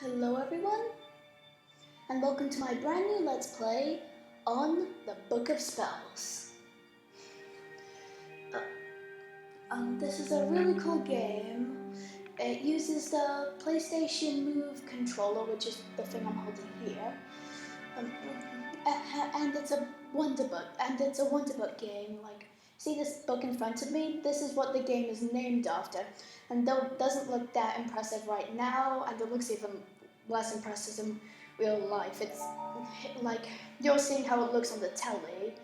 Hello everyone, and welcome to my brand new Let's Play on the Book of Spells. This is a really cool game. It uses the PlayStation Move controller, which is the thing I'm holding here. And it's a wonder book game. See this book in front of me? This is what the game is named after. And though it doesn't look that impressive right now, and it looks even less impressive in real life, it's like you're seeing how it looks on the telly.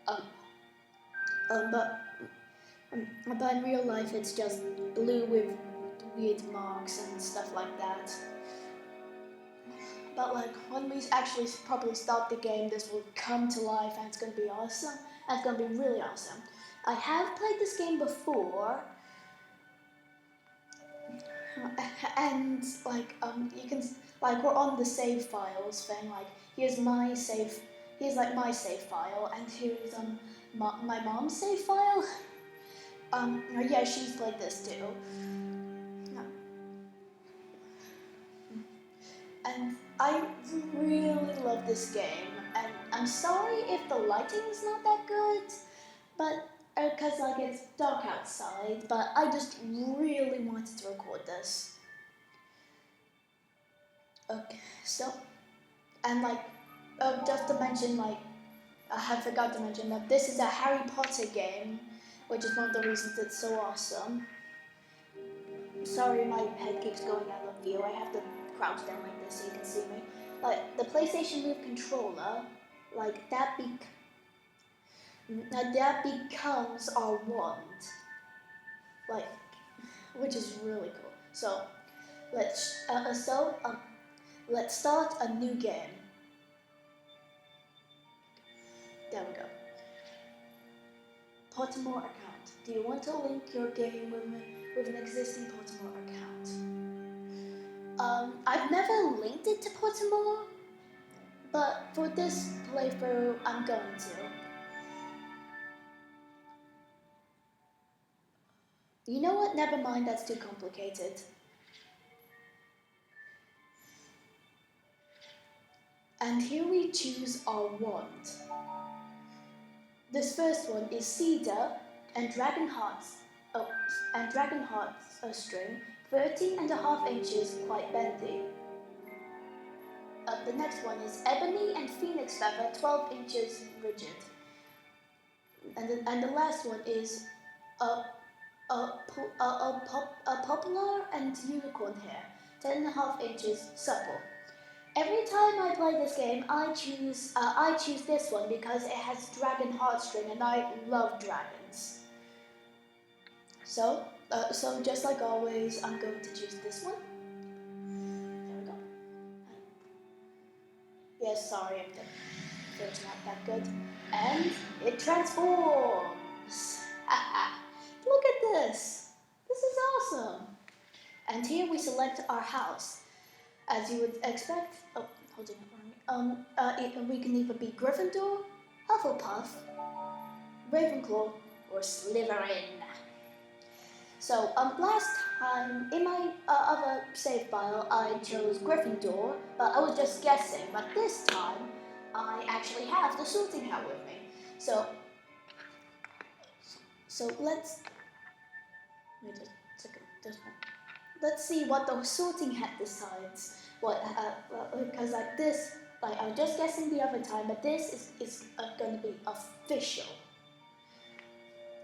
Um, but in real life, it's just blue with weird marks and stuff like that. But when we actually properly start the game, this will come to life and it's going to be awesome. And it's going to be really awesome. I have played this game before, and you can we're on the save files thing. Here's my save, here's my save file, and here's my mom's save file. Yeah, she's played this too. And I really love this game, and I'm sorry if the lighting is not that good, but because it's dark outside, but I just really wanted to record this. Okay, so, and just to mention, I forgot to mention that this is a Harry Potter game, which is one of the reasons it's so awesome. Sorry, my head keeps going out of view. I have to crouch down like this so you can see me. The PlayStation Move controller, that becomes our wand, which is really cool. So let's start a new game. There we go. Pottermore account. Do you want to link your game with an existing Pottermore account? I've never linked it to Pottermore, but for this playthrough, I'm going to. You know what? Never mind, that's too complicated. And here we choose our wand. This first one is Cedar and Dragon Hearts. String, 13.5 inches, quite bendy. The next one is Ebony and Phoenix Feather, 12 inches, rigid. And the last one is Poplar and Unicorn Hair, 10.5 inches, supple. Every time I play this game, I choose this one because it has dragon heartstring, and I love dragons. So just like always, I'm going to choose this one. There we go. Yes, sorry if the film's not that good. And it transforms. Look at this. This is awesome. And here we select our house. As you would expect, we can either be Gryffindor, Hufflepuff, Ravenclaw, or Slytherin. So, last time, in my other save file, I chose Gryffindor, but I was just guessing. But this time, I actually have the sorting hat with me. So let's see what the sorting hat decides. Because I was just guessing the other time, but this is going to be official.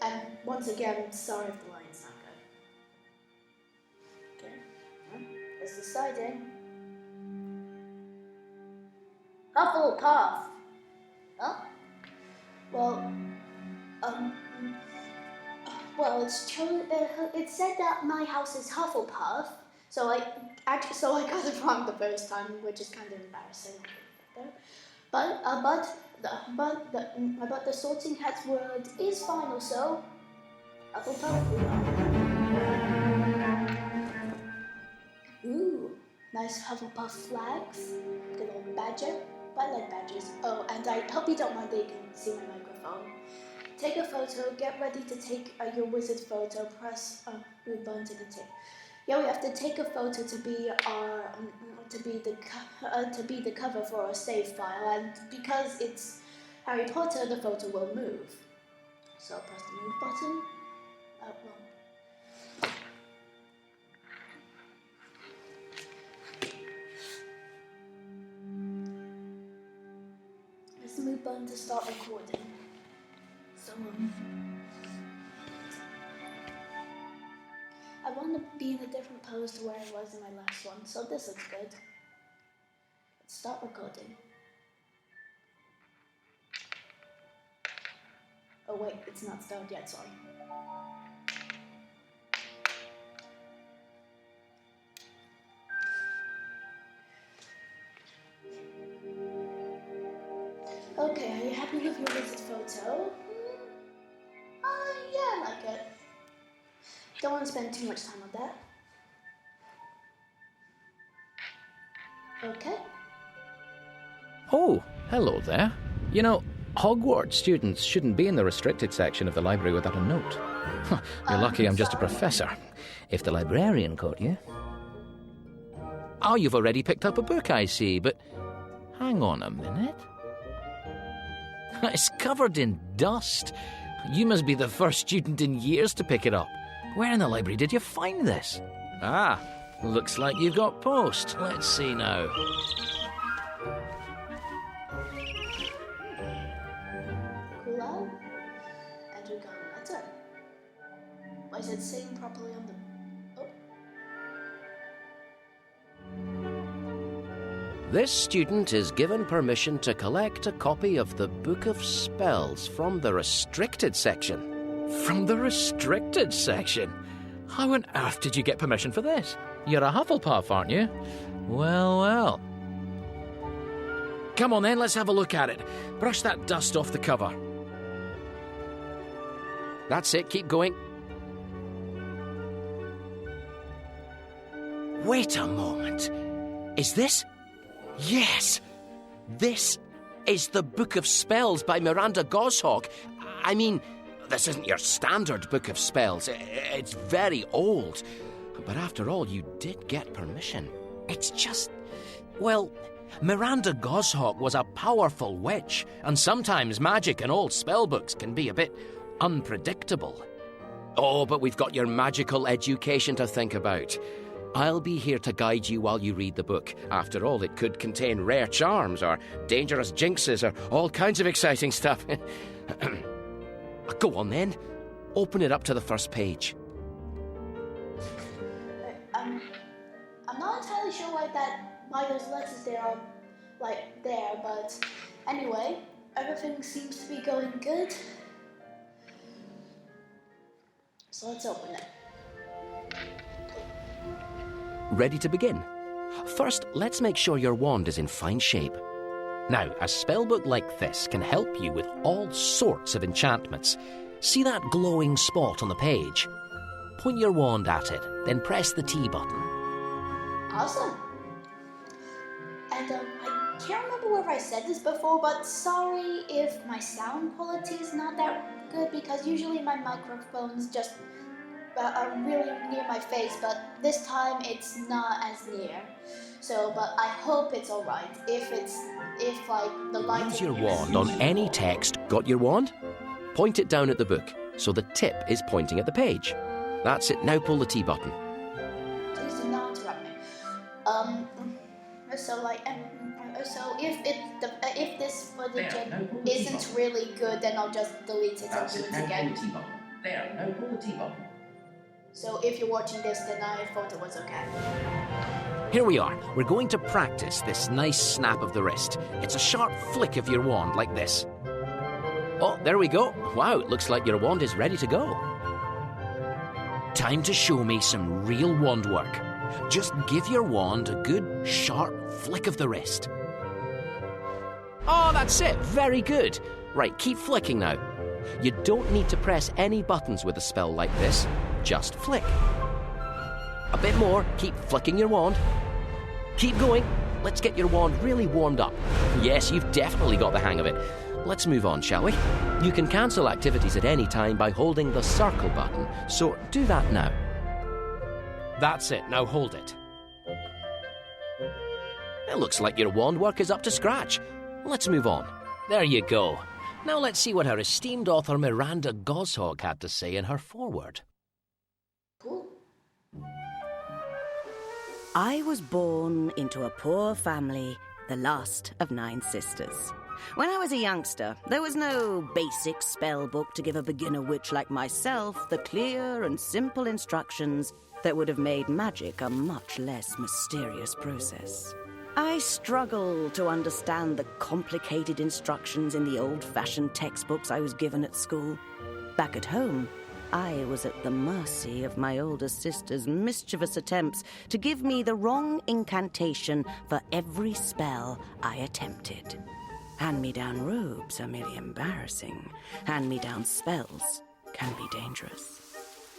And once again, sorry if the line's not good. Okay, it's deciding. Hufflepuff. Huh? Well, it said that my house is Hufflepuff, so I got it wrong the first time, which is kind of embarrassing. But the sorting hat's word is final, so Hufflepuff we are. Ooh, nice Hufflepuff flags. Good old badger. I like badgers. Oh, and I hope you don't mind that you can see my microphone. Take a photo, get ready to take your wizard photo, press move button to the tip. Yeah, we have to take a photo to be our to be the cover for our save file, and because it's Harry Potter, the photo will move. So I'll press the move button. Press the move button to start recording. So I want to be in a different pose to where I was in my last one, so this looks good. Let's start recording. Oh wait, it's not started yet, sorry. Okay, are you happy with your visit photo? Yeah, I like it. Don't want to spend too much time on that. Okay. Oh, hello there. You know, Hogwarts students shouldn't be in the restricted section of the library without a note. You're lucky I'm just a professor. If the librarian caught you... Oh, you've already picked up a book, I see, but hang on a minute. It's covered in dust. You must be the first student in years to pick it up. Where in the library did you find this? Ah, looks like you've got post. Let's see now. Cool out. And we got a letter. Why is it saying properly on the... This student is given permission to collect a copy of the Book of Spells from the restricted section. From the restricted section? How on earth did you get permission for this? You're a Hufflepuff, aren't you? Well, well. Come on then, let's have a look at it. Brush that dust off the cover. That's it, keep going. Wait a moment. Is this... Yes! This is the Book of Spells by Miranda Goshawk. I mean, this isn't your standard Book of Spells. It's very old. But after all, you did get permission. It's just... Well, Miranda Goshawk was a powerful witch, and sometimes magic in old spellbooks can be a bit unpredictable. Oh, but we've got your magical education to think about. I'll be here to guide you while you read the book. After all, it could contain rare charms or dangerous jinxes or all kinds of exciting stuff. Go on then. Open it up to the first page. I'm not entirely sure why those letters there are there, but anyway, everything seems to be going good. So let's open it. Ready to begin? First, let's make sure your wand is in fine shape. Now, a spellbook like this can help you with all sorts of enchantments. See that glowing spot on the page? Point your wand at it, then press the T button. Awesome. And I can't remember whether I said this before, but sorry if my sound quality is not that good, because usually my microphone's just are really near my face, but this time it's not as near. So, but I hope it's alright. If the light... Use your wand on any text. Got your wand? Point it down at the book, so the tip is pointing at the page. That's it. Now pull the T button. Please do not interrupt me. So if this footage isn't really good, then I'll just delete it and do it again. There, now pull the T button. So if you're watching this, then I thought it was okay. Here we are. We're going to practice this nice snap of the wrist. It's a sharp flick of your wand like this. Oh, there we go. Wow, it looks like your wand is ready to go. Time to show me some real wand work. Just give your wand a good, sharp flick of the wrist. Oh, that's it. Very good. Right, keep flicking now. You don't need to press any buttons with a spell like this. Just flick. A bit more. Keep flicking your wand. Keep going. Let's get your wand really warmed up. Yes, you've definitely got the hang of it. Let's move on, shall we? You can cancel activities at any time by holding the circle button, so do that now. That's it. Now hold it. It looks like your wand work is up to scratch. Let's move on. There you go. Now let's see what our esteemed author Miranda Goshawk had to say in her foreword. Cool. I was born into a poor family, the last of 9 sisters. When I was a youngster, there was no basic spell book to give a beginner witch like myself the clear and simple instructions that would have made magic a much less mysterious process. I struggled to understand the complicated instructions in the old-fashioned textbooks I was given at school. Back at home, I was at the mercy of my older sister's mischievous attempts to give me the wrong incantation for every spell I attempted. Hand-me-down robes are merely embarrassing. Hand-me-down spells can be dangerous.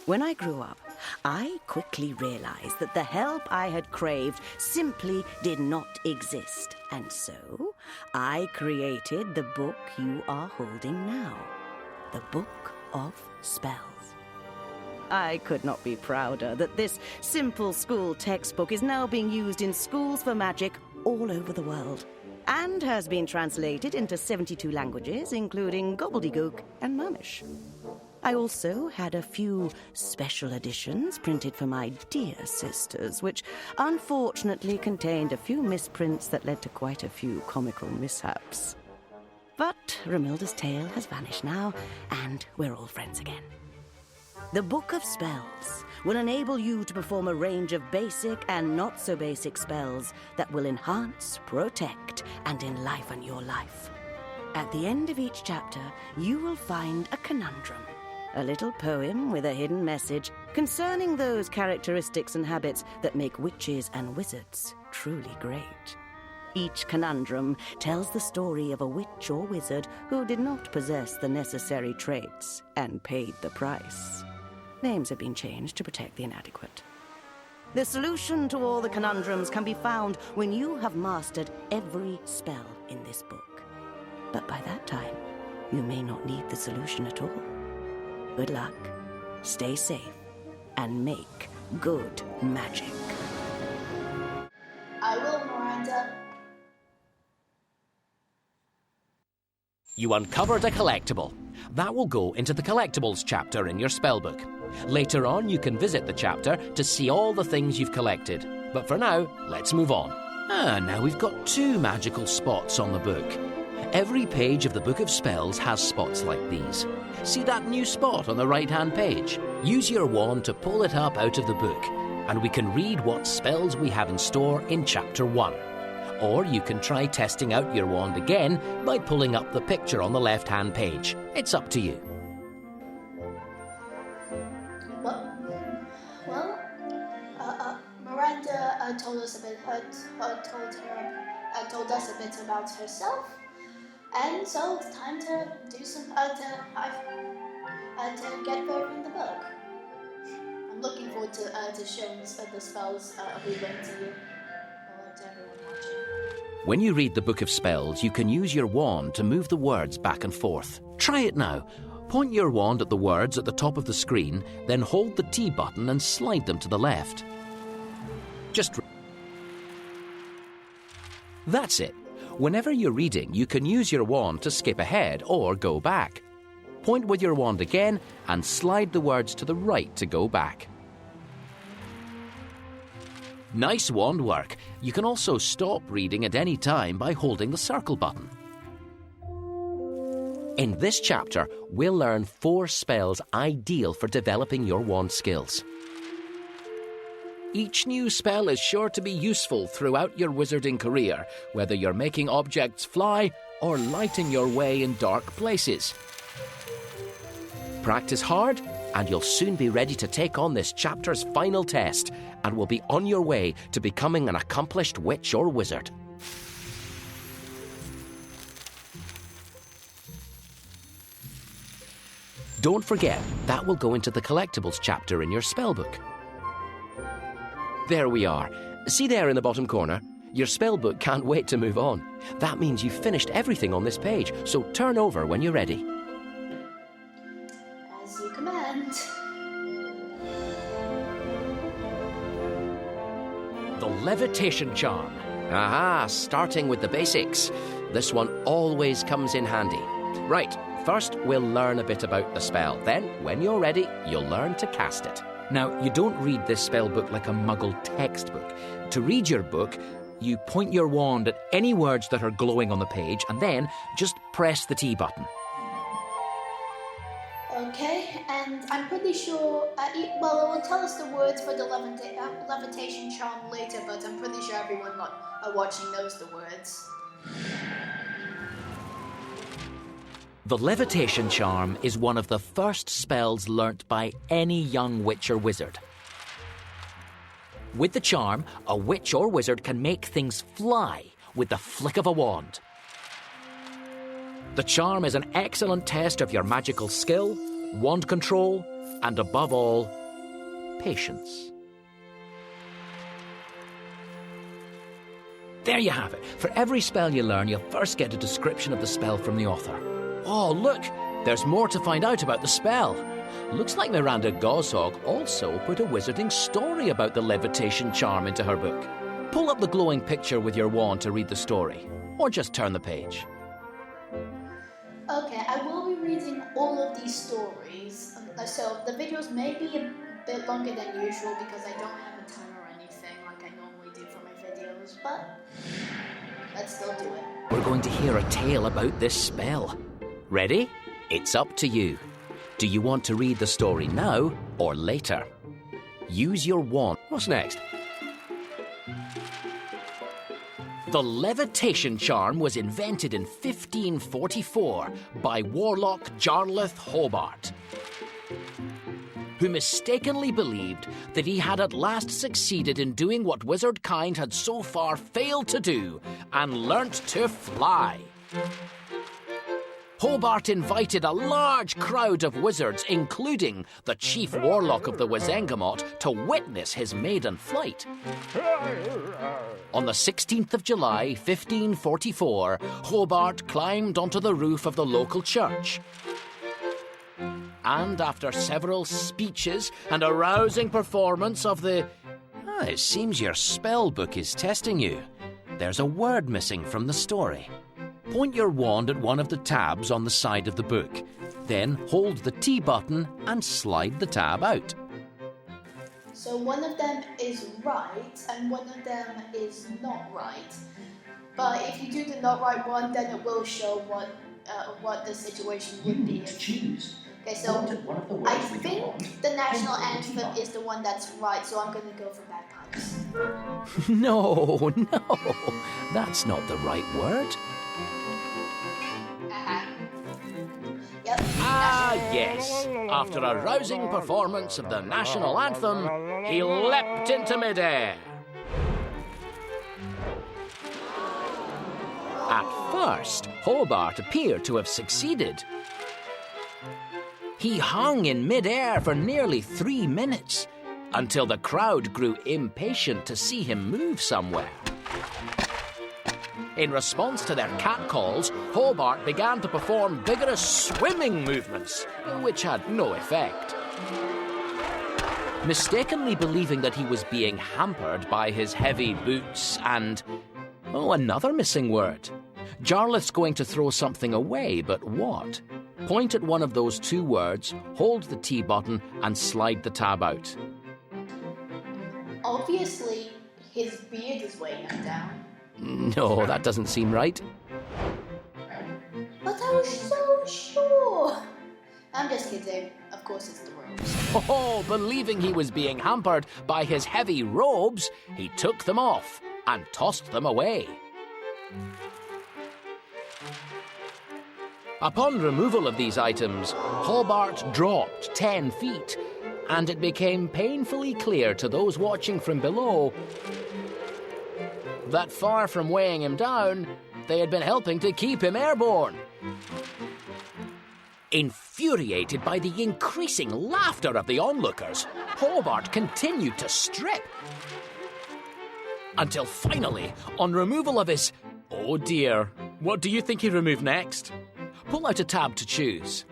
When I grew up, I quickly realized that the help I had craved simply did not exist. And so, I created the book you are holding now. The Book of Spells. I could not be prouder that this simple school textbook is now being used in schools for magic all over the world, and has been translated into 72 languages, including Gobbledygook and Murmish. I also had a few special editions printed for my dear sisters, which unfortunately contained a few misprints that led to quite a few comical mishaps. But Romilda's tale has vanished now, and we're all friends again. The Book of Spells will enable you to perform a range of basic and not-so-basic spells that will enhance, protect, and enliven your life. At the end of each chapter, you will find a conundrum, a little poem with a hidden message concerning those characteristics and habits that make witches and wizards truly great. Each conundrum tells the story of a witch or wizard who did not possess the necessary traits and paid the price. Names have been changed to protect the inadequate. The solution to all the conundrums can be found when you have mastered every spell in this book. But by that time, you may not need the solution at all. Good luck, stay safe, and make good magic. I will, Miranda. You uncovered a collectible. That will go into the collectibles chapter in your spellbook. Later on, you can visit the chapter to see all the things you've collected. But for now, let's move on. Now we've got 2 magical spots on the book. Every page of the Book of Spells has spots like these. See that new spot on the right-hand page? Use your wand to pull it up out of the book, and we can read what spells we have in store in Chapter 1. Or you can try testing out your wand again by pulling up the picture on the left-hand page. It's up to you. Miranda told us a bit. Told us a bit about herself, and so it's time to do some to get further in the book. I'm looking forward to showing the spells we learned to you, or to everyone watching. When you read the Book of Spells, you can use your wand to move the words back and forth. Try it now. Point your wand at the words at the top of the screen, then hold the T button and slide them to the left. That's it. Whenever you're reading, you can use your wand to skip ahead or go back. Point with your wand again and slide the words to the right to go back. Nice wand work. You can also stop reading at any time by holding the circle button. In this chapter, we'll learn 4 spells ideal for developing your wand skills. Each new spell is sure to be useful throughout your wizarding career, whether you're making objects fly or lighting your way in dark places. Practice hard, and you'll soon be ready to take on this chapter's final test, and will be on your way to becoming an accomplished witch or wizard. Don't forget, that will go into the collectibles chapter in your spellbook. There we are. See there in the bottom corner? Your spellbook can't wait to move on. That means you've finished everything on this page, so turn over when you're ready. As you command. The levitation charm. Aha, starting with the basics. This one always comes in handy. Right, first we'll learn a bit about the spell. Then, when you're ready, you'll learn to cast it. Now, you don't read this spell book like a muggle textbook. To read your book, you point your wand at any words that are glowing on the page and then just press the T button. Okay, and I'm pretty sure, well, it will tell us the words for the levitation charm later, but I'm pretty sure everyone watching knows the words. The levitation charm is one of the first spells learnt by any young witch or wizard. With the charm, a witch or wizard can make things fly with the flick of a wand. The charm is an excellent test of your magical skill, wand control, and above all, patience. There you have it. For every spell you learn, you'll first get a description of the spell from the author. Oh, look! There's more to find out about the spell. Looks like Miranda Goshawk also put a wizarding story about the levitation charm into her book. Pull up the glowing picture with your wand to read the story, or just turn the page. Okay, I will be reading all of these stories, so the videos may be a bit longer than usual because I don't have a timer or anything like I normally do for my videos, but let's still do it. We're going to hear a tale about this spell. Ready? It's up to you. Do you want to read the story now or later? Use your wand. What's next? The levitation charm was invented in 1544 by warlock Jarlath Hobart, who mistakenly believed that he had at last succeeded in doing what wizard kind had so far failed to do and learnt to fly. Hobart invited a large crowd of wizards, including the chief warlock of the Wizengamot, to witness his maiden flight. On the 16th of July, 1544, Hobart climbed onto the roof of the local church. And after several speeches and a rousing performance of the... it seems your spell book is testing you. There's a word missing from the story. Point your wand at one of the tabs on the side of the book. Then hold the T button and slide the tab out. So one of them is right and one of them is not right. But if you do the not right one, then it will show what the situation would be. Choose. Okay, so I think the national anthem is the one that's right, so I'm going to go for bagpipes. No, that's not the right word. Yep. Ah, yes. After a rousing performance of the national anthem, he leapt into midair. At first, Hobart appeared to have succeeded. He hung in midair for nearly 3 minutes, until the crowd grew impatient to see him move somewhere. In response to their catcalls, Hobart began to perform vigorous swimming movements, which had no effect. Mistakenly believing that he was being hampered by his heavy boots and... another missing word. Jarlath's going to throw something away, but what? Point at one of those 2 words, hold the T button, and slide the tab out. Obviously, his beard is weighing him down. No, that doesn't seem right. But I was so sure. I'm just kidding. Of course it's the robes. Oh, believing he was being hampered by his heavy robes, he took them off and tossed them away. Upon removal of these items, Hobart dropped 10 feet, and it became painfully clear to those watching from below that far from weighing him down, they had been helping to keep him airborne. Infuriated by the increasing laughter of the onlookers, Hobart continued to strip. Until finally, on removal of his... Oh dear, what do you think he removed next? Pull out a tab to choose.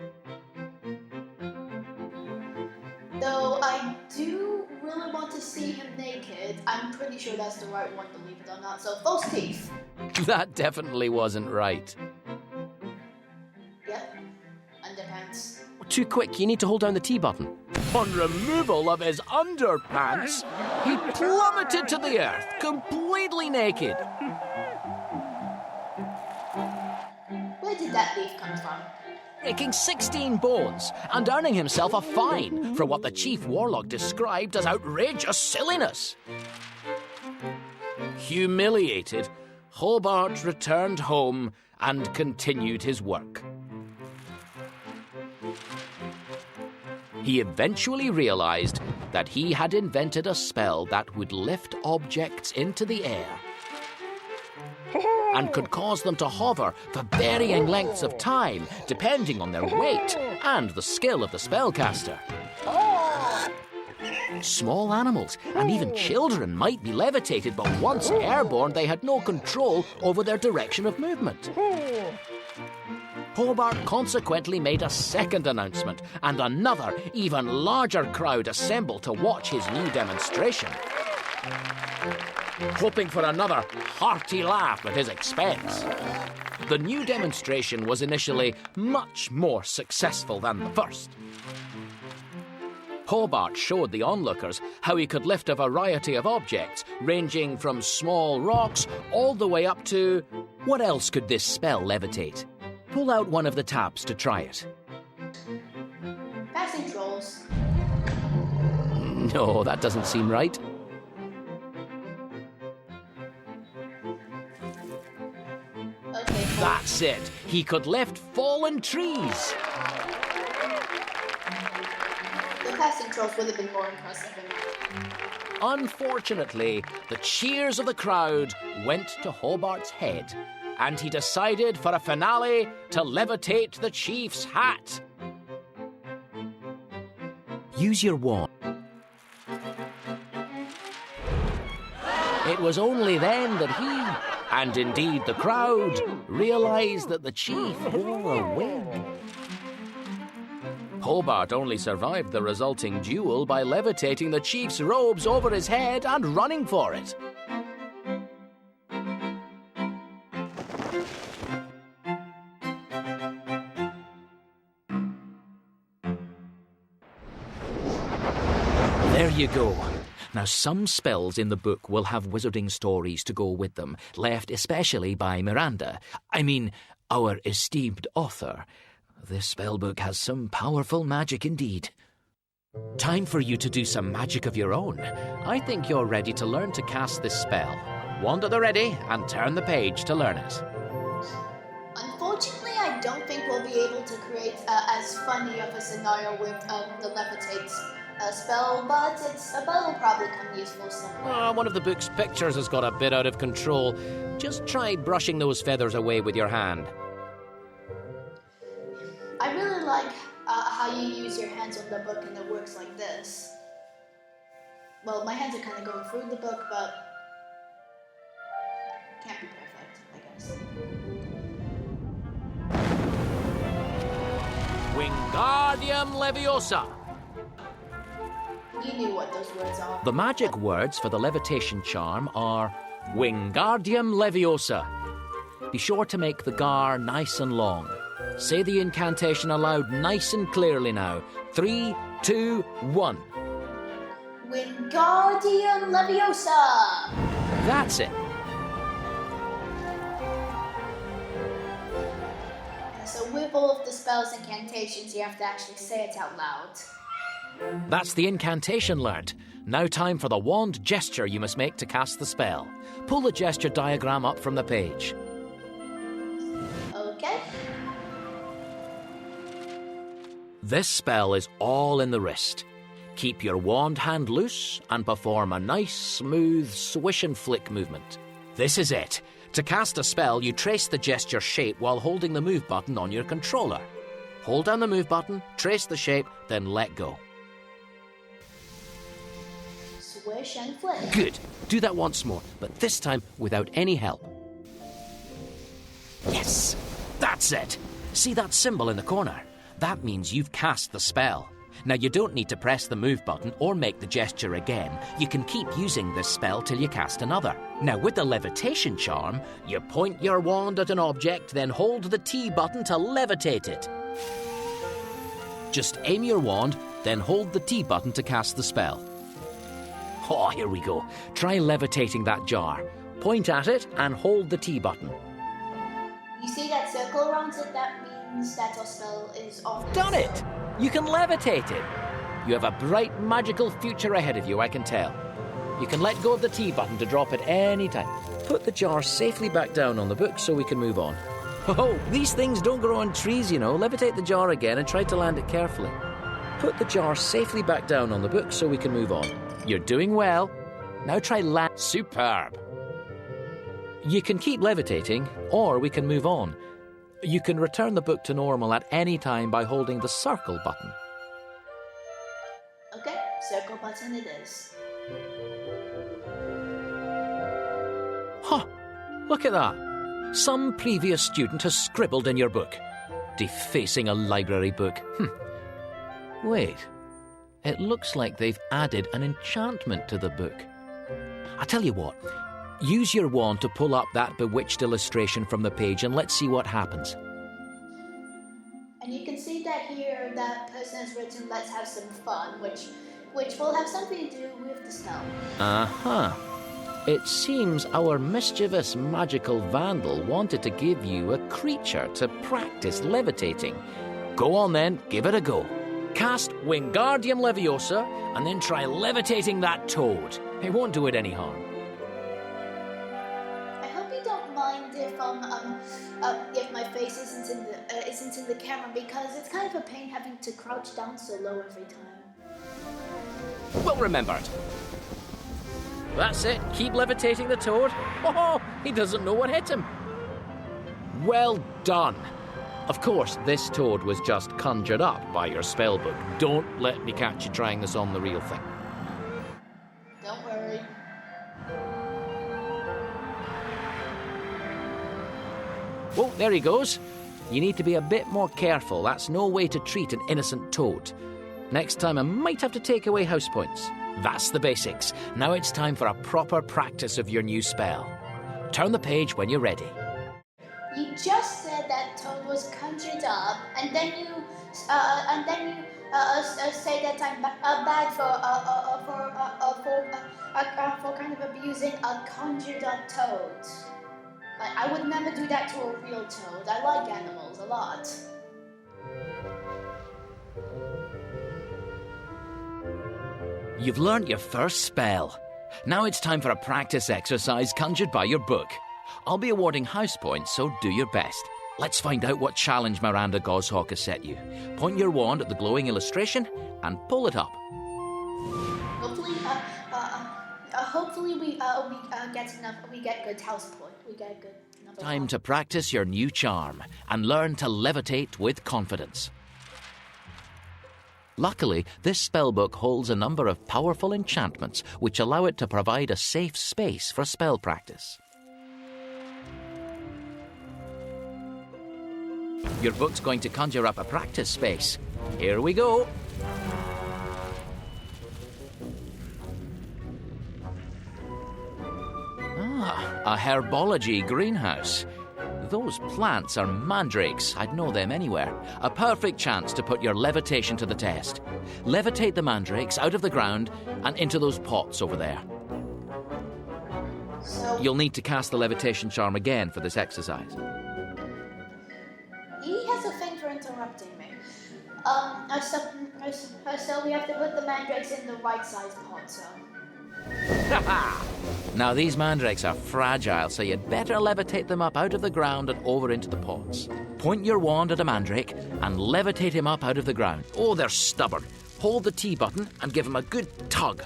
Though I do really want to see him naked, I'm I'm pretty sure that's the right one, believe it or not. So, false teeth. That definitely wasn't right. Yep. Underpants. Too quick, you need to hold down the T button. On removal of his underpants, he plummeted to the earth, completely naked. Where did that leaf come from? Breaking 16 bones and earning himself a fine for what the chief warlock described as outrageous silliness. Humiliated, Hobart returned home and continued his work. He eventually realized that he had invented a spell that would lift objects into the air and could cause them to hover for varying lengths of time, depending on their weight and the skill of the spellcaster. Small animals and even children might be levitated, but once airborne, they had no control over their direction of movement. Hobart consequently made a second announcement, and another, even larger crowd assembled to watch his new demonstration, hoping for another hearty laugh at his expense. The new demonstration was initially much more successful than the first. Hobart showed the onlookers how he could lift a variety of objects, ranging from small rocks all the way up to... What else could this spell levitate? Pull out one of the taps to try it. Passing trolls. No, that doesn't seem right. Okay. That's it. He could lift fallen trees. The passing trolls would have been more impressive. Unfortunately, the cheers of the crowd went to Hobart's head, and he decided for a finale to levitate the chief's hat. Use your wand. It was only then that he, and indeed the crowd, realized that the chief wore a wig. Hobart only survived the resulting duel by levitating the chief's robes over his head and running for it. There you go. Now, some spells in the book will have wizarding stories to go with them, left especially by Miranda. I mean, our esteemed author. This spellbook has some powerful magic indeed. Time for you to do some magic of your own. I think you're ready to learn to cast this spell. Wand at the ready and turn the page to learn it. Unfortunately, I don't think we'll be able to create as funny of a scenario with the levitate spell, but it'll probably come useful somewhere. One of the book's pictures has got a bit out of control. Just try brushing those feathers away with your hand. I really like how you use your hands on the book and it works like this. Well, my hands are kind of going through the book, but can't be perfect, I guess. Wingardium Leviosa. You knew what those words are. The magic words for the levitation charm are Wingardium Leviosa. Be sure to make the gar nice and long. Say the incantation aloud nice and clearly now. 3, 2, 1. Wingardium Leviosa! That's it. So with all of the spells and incantations, you have to actually say it out loud. That's the incantation learnt. Now time for the wand gesture you must make to cast the spell. Pull the gesture diagram up from the page. Okay. This spell is all in the wrist. Keep your wand hand loose and perform a nice, smooth swish and flick movement. This is it. To cast a spell, you trace the gesture shape while holding the move button on your controller. Hold down the move button, trace the shape, then let go. Swish and flick. Good. Do that once more, but this time without any help. Yes! That's it! See that symbol in the corner? That means you've cast the spell. Now, you don't need to press the move button or make the gesture again. You can keep using this spell till you cast another. Now, with the levitation charm, you point your wand at an object, then hold the T button to levitate it. Just aim your wand, then hold the T button to cast the spell. Oh, here we go. Try levitating that jar. Point at it and hold the T button. You see that circle around it? That means that our spell is off. Done it! You can levitate it. You have a bright, magical future ahead of you, I can tell. You can let go of the T button to drop it any time. Put the jar safely back down on the book so we can move on. Oh, these things don't grow on trees, you know. Levitate the jar again and try to land it carefully. Put the jar safely back down on the book so we can move on. You're doing well. Now try land. Superb. You can keep levitating, or we can move on. You can return the book to normal at any time by holding the circle button. Okay, circle button it is. Huh! Look at that. Some previous student has scribbled in your book. Defacing a library book. Wait. It looks like they've added an enchantment to the book. I tell you what. Use your wand to pull up that bewitched illustration from the page and let's see what happens. And you can see that here that person has written "Let's have some fun," which will have something to do with the spell. Uh-huh. It seems our mischievous magical vandal wanted to give you a creature to practice levitating. Go on then, give it a go. Cast Wingardium Leviosa and then try levitating that toad. It won't do it any harm. If my face isn't in the camera, because it's kind of a pain having to crouch down so low every time. Well remembered. That's it. Keep levitating the toad. Oh, he doesn't know what hit him. Well done. Of course, this toad was just conjured up by your spellbook. Don't let me catch you trying this on the real thing. Don't worry. Oh, there he goes. You need to be a bit more careful. That's no way to treat an innocent toad. Next time I might have to take away house points. That's the basics. Now it's time for a proper practice of your new spell. Turn the page when you're ready. You just said that toad was conjured up, and then you say that I'm bad for kind of abusing a conjured up toad. Like, I would never do that to a real toad. I like animals a lot. You've learnt your first spell. Now it's time for a practice exercise conjured by your book. I'll be awarding house points, so do your best. Let's find out what challenge Miranda Goshawk has set you. Point your wand at the glowing illustration and pull it up. Hopefully we get good house point. We get good number. Time to practice your new charm and learn to levitate with confidence. Luckily, this spellbook holds a number of powerful enchantments which allow it to provide a safe space for spell practice. Your book's going to conjure up a practice space. Here we go. A herbology greenhouse. Those plants are mandrakes. I'd know them anywhere. A perfect chance to put your levitation to the test. Levitate the mandrakes out of the ground and into those pots over there. So You'll need to cast the levitation charm again for this exercise. he has a thing for interrupting me. So we have to put the mandrakes in the right size pot, so. Now these mandrakes are fragile, so you'd better levitate them up out of the ground and over into the pots. Point your wand at a mandrake and levitate him up out of the ground. Oh, they're stubborn. Hold the T button and give him a good tug.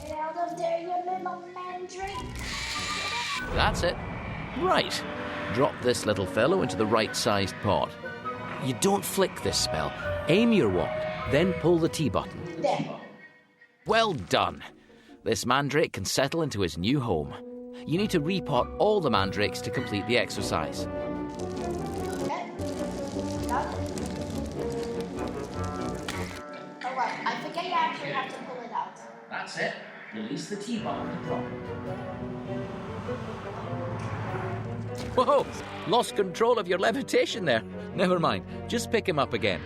Get out of there, you little mandrake. That's it. Right. Drop this little fellow into the right-sized pot. You don't flick this spell. Aim your wand, then pull the T button. There. Well done. This mandrake can settle into his new home. You need to repot all the mandrakes to complete the exercise. Okay. Done. That's it. Release the T button to drop. Whoa! Lost control of your levitation there. Never mind. Just pick him up again.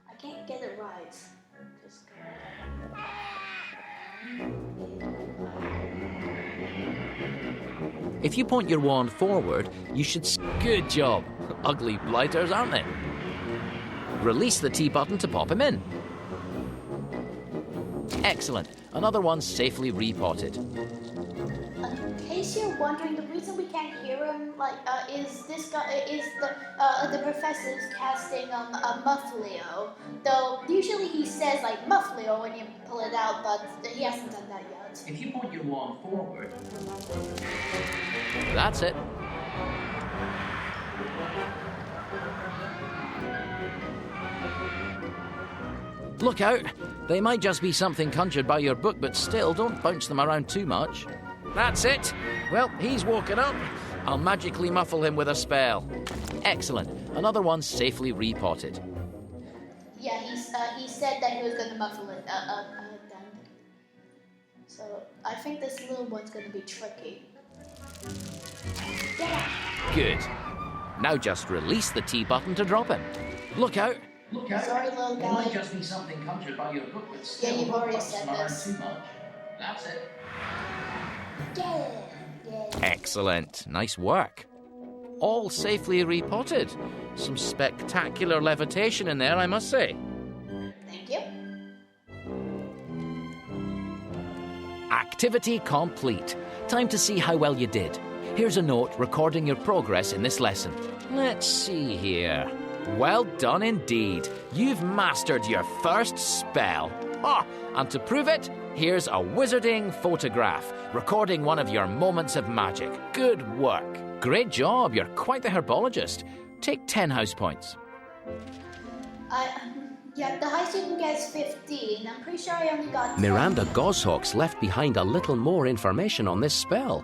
I can't get it right. Just If you point your wand forward, you should... Good job. Ugly blighters, aren't they? Release the T button to pop him in. Excellent. Another one safely repotted. In case you're wondering, the reason we can't hear him, is this guy is the professor's casting a Muffleo. Though usually he says Muffleo when you pull it out, but he hasn't done that yet. If you point your wand forward... That's it. Look out! They might just be something conjured by your book, but still, don't bounce them around too much. That's it! Well, he's woken up. I'll magically muffle him with a spell. Excellent. Another one safely repotted. Yeah, he said that he was going to muffle it then. So I think this little one's going to be tricky. Yeah. Good. Now just release the T button to drop him. Look out! Look out! Sorry, little guy. It might just be something conjured by your book, but still, Yeah, you've already don't said bounce this. them around too much. That's it. Yeah. Excellent. Nice work. All safely repotted. Some spectacular levitation in there, I must say. Thank you. Activity complete. Time to see how well you did. Here's a note recording your progress in this lesson. Let's see here. Well done indeed. You've mastered your first spell. And to prove it, here's a wizarding photograph recording one of your moments of magic. Good work. Great job. You're quite the herbologist. Take 10 house points. Yeah, the high student gets 15. I'm pretty sure I only got 10. Miranda Goshawk's left behind a little more information on this spell.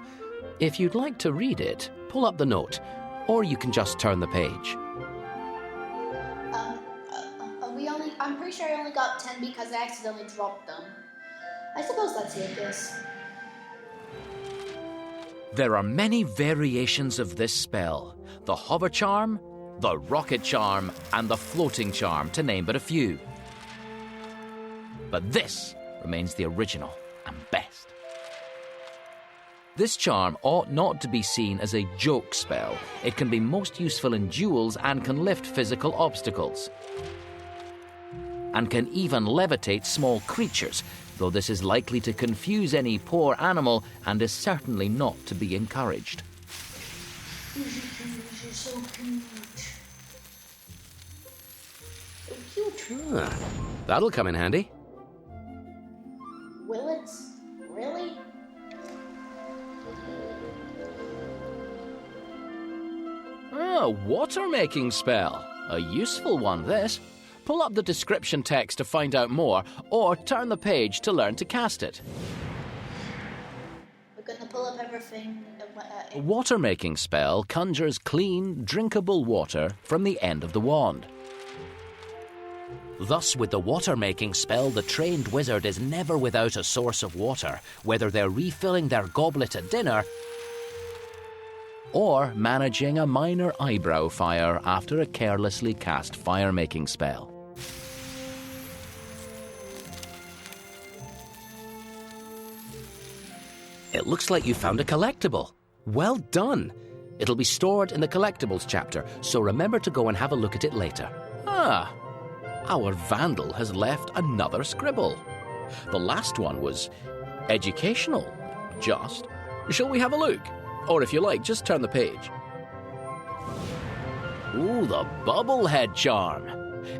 If you'd like to read it, pull up the note, or you can just turn the page. I'm pretty sure I only got 10 because I accidentally dropped them. I suppose that's it, yes. There are many variations of this spell. The hover charm, the rocket charm, and the floating charm, to name but a few. But this remains the original and best. This charm ought not to be seen as a joke spell. It can be most useful in duels and can lift physical obstacles. And can even levitate small creatures, though this is likely to confuse any poor animal and is certainly not to be encouraged. You're so cute. So cute. That'll come in handy. Will it? Really? Water-making spell. A useful one, this. Pull up the description text to find out more, or turn the page to learn to cast it. We're gonna pull up everything. A water-making spell conjures clean, drinkable water from the end of the wand. Thus, with the water-making spell, the trained wizard is never without a source of water, whether they're refilling their goblet at dinner or managing a minor eyebrow fire after a carelessly cast fire-making spell. It looks like you found a collectible. Well done. It'll be stored in the collectibles chapter, so remember to go and have a look at it later. Our vandal has left another scribble. The last one was educational. Just. Shall we have a look? Or if you like, just turn the page. Ooh, the bubblehead charm.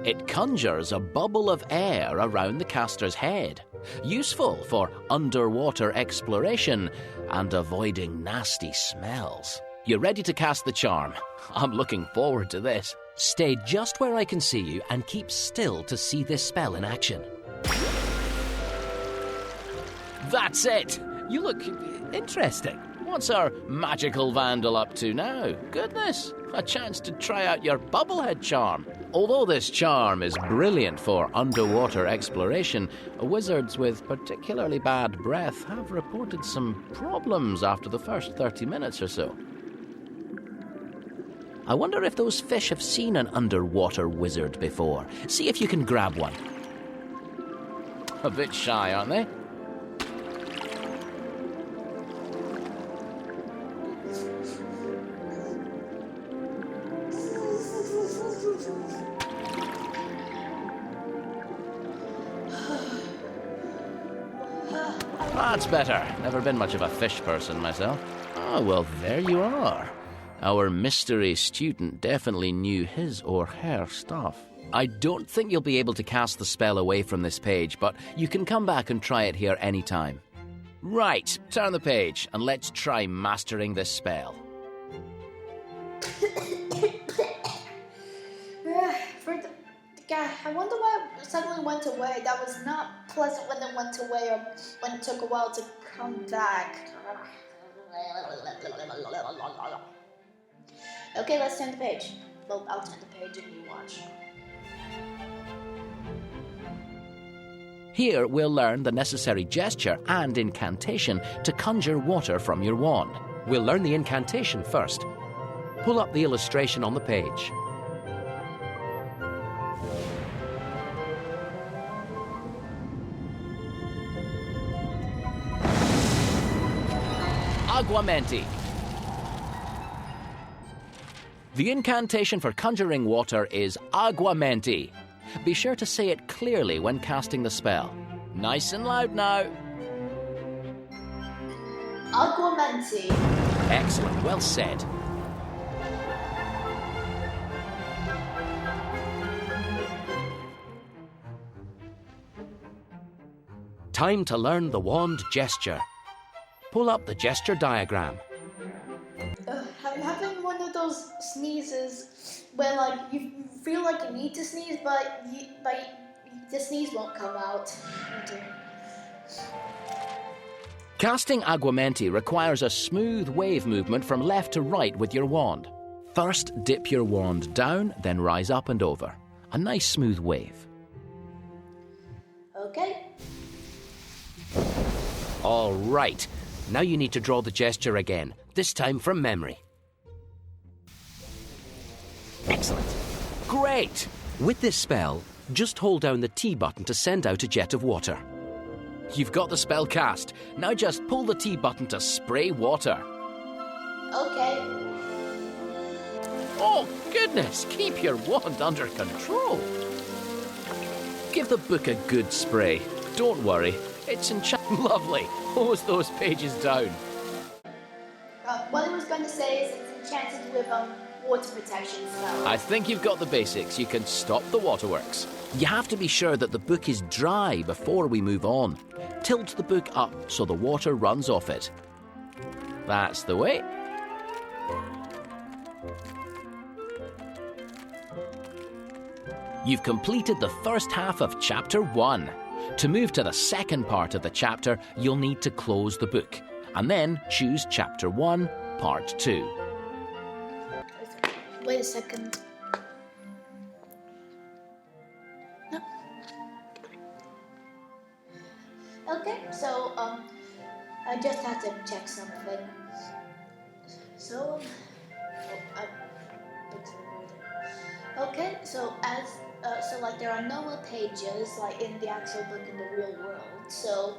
It conjures a bubble of air around the caster's head. Useful for underwater exploration and avoiding nasty smells. You ready to cast the charm? I'm looking forward to this. Stay just where I can see you and keep still to see this spell in action. That's it! You look interesting. What's our magical vandal up to now? Goodness, A chance to try out your bubblehead charm. Although this charm is brilliant for underwater exploration, wizards with particularly bad breath have reported some problems after the first 30 minutes or so. I wonder if those fish have seen an underwater wizard before. See if you can grab one. A bit shy, aren't they? That's better. Never been much of a fish person myself. Ah, well, there you are. Our mystery student definitely knew his or her stuff. I don't think you'll be able to cast the spell away from this page, but you can come back and try it here anytime. Right, turn the page and let's try mastering this spell. I wonder why it suddenly went away. That was not pleasant when it went away or when it took a while to come back. Okay, let's turn the page. Well, I'll turn the page and you watch. Here we'll learn the necessary gesture and incantation to conjure water from your wand. We'll learn the incantation first. Pull up the illustration on the page. Aguamenti. The incantation for conjuring water is Aguamenti. Be sure to say it clearly when casting the spell. Nice and loud now. Aguamenti. Excellent, well said. Time to learn the wand gesture. Pull up the gesture diagram. I'm having one of those sneezes where like you feel like you need to sneeze, but the sneeze won't come out. Casting Aguamenti requires a smooth wave movement from left to right with your wand. First, dip your wand down, then rise up and over. A nice smooth wave. Okay. All right. Now you need to draw the gesture again, this time from memory. Excellent. Great! With this spell, just hold down the T button to send out a jet of water. You've got the spell cast. Now just pull the T button to spray water. Okay. Oh, goodness! Keep your wand under control. Give the book a good spray. Don't worry. It's lovely. Close those pages down. What I was going to say is it's enchanted with water protection spell. I think you've got the basics. You can stop the waterworks. You have to be sure that the book is dry before we move on. Tilt the book up so the water runs off it. That's the way. You've completed the first half of Chapter 1. To move to the second part of the chapter, you'll need to close the book, and then choose Chapter 1, Part 2. Wait a second. No. Okay, so I just had to check something. So okay, so like there are no more pages like in the actual book in the real world. So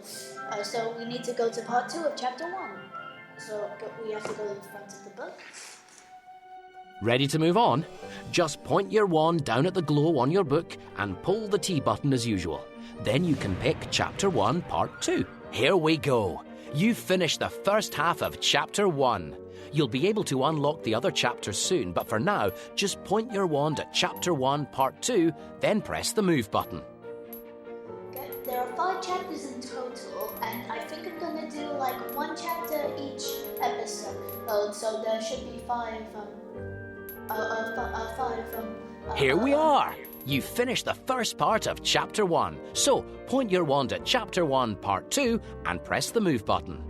we need to go to part 2 of chapter 1. So we have to go to the front of the book. Ready to move on? Just point your wand down at the glow on your book and pull the T button as usual. Then you can pick Chapter 1, Part 2. Here we go. You've finished the first half of Chapter 1. You'll be able to unlock the other chapters soon, but for now, just point your wand at Chapter 1, Part 2, then press the move button. Okay, there are 5 chapters in total, and I think I'm gonna do like 1 chapter each episode. So there should be 5. Here we are! You've finished the first part of Chapter 1. So, point your wand at Chapter 1, Part 2, and press the move button.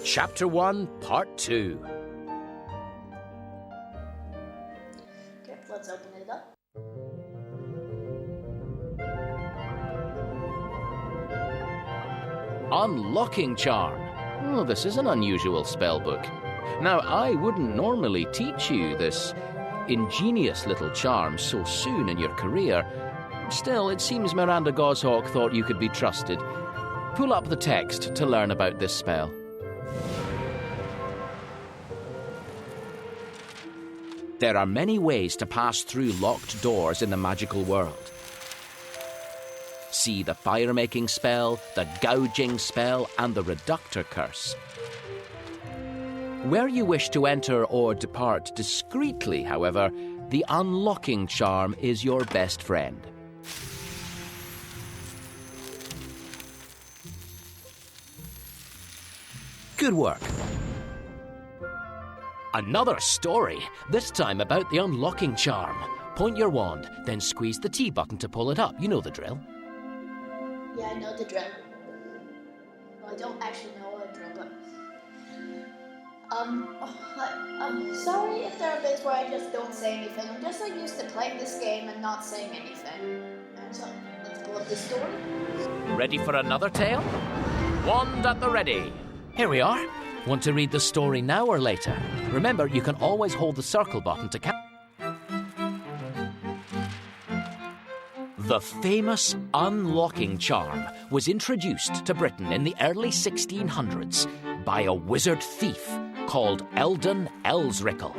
Chapter 1, Part 2. Unlocking Charm. Oh, this is an unusual spell book. Now, I wouldn't normally teach you this ingenious little charm so soon in your career. Still, it seems Miranda Goshawk thought you could be trusted. Pull up the text to learn about this spell. There are many ways to pass through locked doors in the magical world. See the fire-making spell, the gouging spell, and the reductor curse. Where you wish to enter or depart discreetly, however, the unlocking charm is your best friend. Good work. Another story, this time about the unlocking charm. Point your wand, then squeeze the T button to pull it up. You know the drill. Yeah, I know the drill. Well, I don't actually know the drill, but... sorry if there are bits where I just don't say anything. I'm just so used to playing this game and not saying anything. And so, let's pull up the story. Ready for another tale? Wand at the ready. Here we are. Want to read the story now or later? Remember, you can always hold the circle button to count. The famous unlocking charm was introduced to Britain in the early 1600s by a wizard thief called Eldon Elsrickle,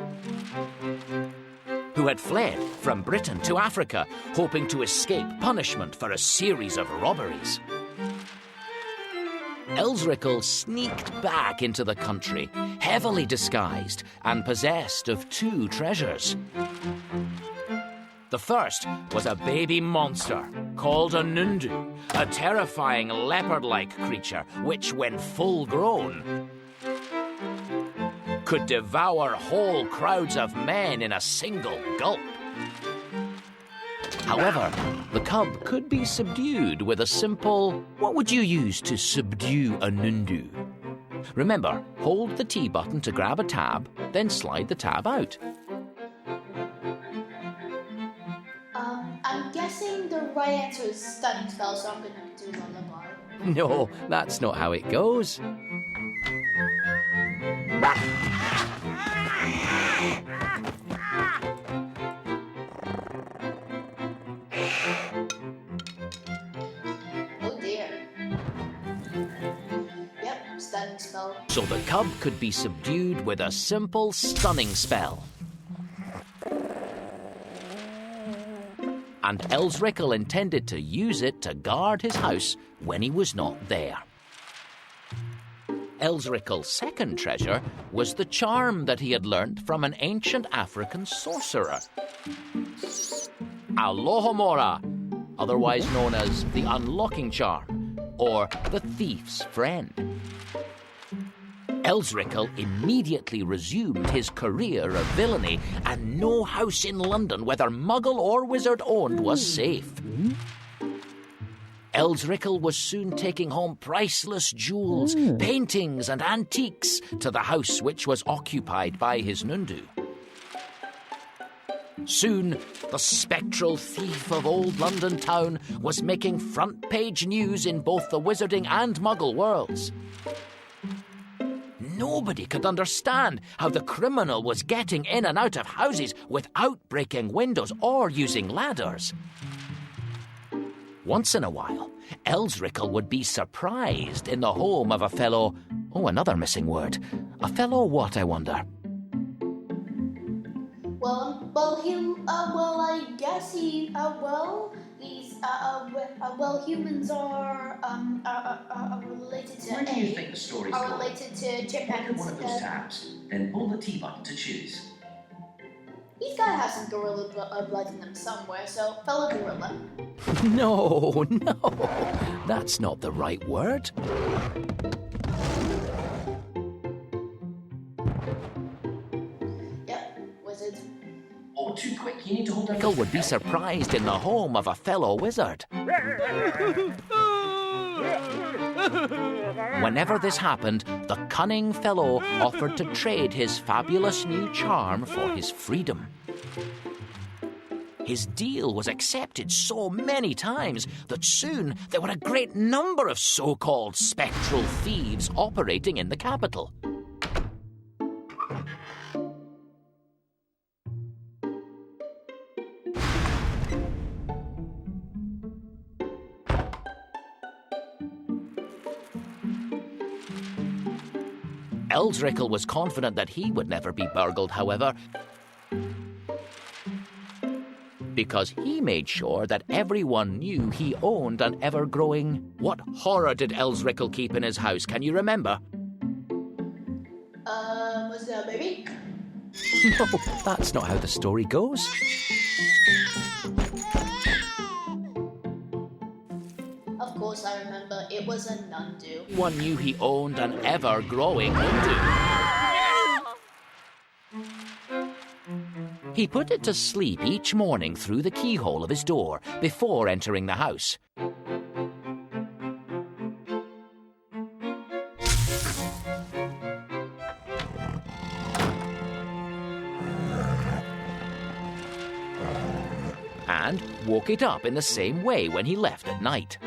who had fled from Britain to Africa, hoping to escape punishment for a series of robberies. Elsrickle sneaked back into the country, heavily disguised and possessed of two treasures. The first was a baby monster called a Nundu, a terrifying leopard-like creature which, when full-grown, could devour whole crowds of men in a single gulp. However, the cub could be subdued with a simple... What would you use to subdue a Nundu? Remember, hold the T button to grab a tab, then slide the tab out. I'm guessing the right answer is stunning spell, so I'm gonna do lullaby. No, that's not how it goes. Oh dear. Yep, stunning spell. So the cub could be subdued with a simple stunning spell. And Elsrickle intended to use it to guard his house when he was not there. Elsrickle's second treasure was the charm that he had learnt from an ancient African sorcerer, Alohomora, otherwise known as the unlocking charm, or the thief's friend. Elsrickle immediately resumed his career of villainy, and no house in London, whether muggle or wizard-owned, was safe. Elsrickle was soon taking home priceless jewels, paintings and antiques to the house which was occupied by his Nundu. Soon, the spectral thief of old London town was making front-page news in both the wizarding and muggle worlds. Nobody could understand how the criminal was getting in and out of houses without breaking windows or using ladders. Once in a while, Elsrickle would be surprised in the home of a fellow... Oh, another missing word. A fellow what, I wonder? I guess humans are related to... Where do you think the story's are going? related to Look chipmunks. at one of those tabs, then pull the T button to choose. He's gotta have some gorilla blood in him somewhere, so fellow gorilla. No, that's not the right word. Yep, wizard. Oh, too quick, you need to hold down Elsrickle would be surprised in the home of a fellow wizard. Whenever this happened, the cunning fellow offered to trade his fabulous new charm for his freedom. His deal was accepted so many times that soon there were a great number of so-called spectral thieves operating in the capital. Eldrickle was confident that he would never be burgled, however, because he made sure that everyone knew he owned an ever-growing... What horror did Eldrickle keep in his house? Can you remember? Was there a baby? No, that's not how the story goes. Of course I remember. It was a nundu. Everyone knew he owned an ever-growing Hindu. He put it to sleep each morning through the keyhole of his door before entering the house. And woke it up in the same way when he left at night.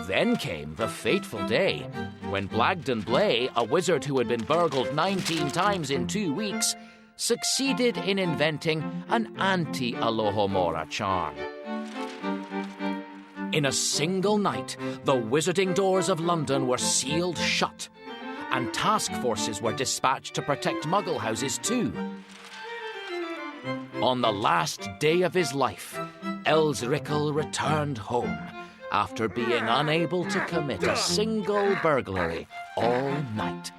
Then came the fateful day when Blagden Blay, a wizard who had been burgled 19 times in 2 weeks, succeeded in inventing an anti-Alohomora charm. In a single night, the wizarding doors of London were sealed shut, and task forces were dispatched to protect Muggle houses too. On the last day of his life, Eldrickle returned home after being unable to commit a single burglary all night.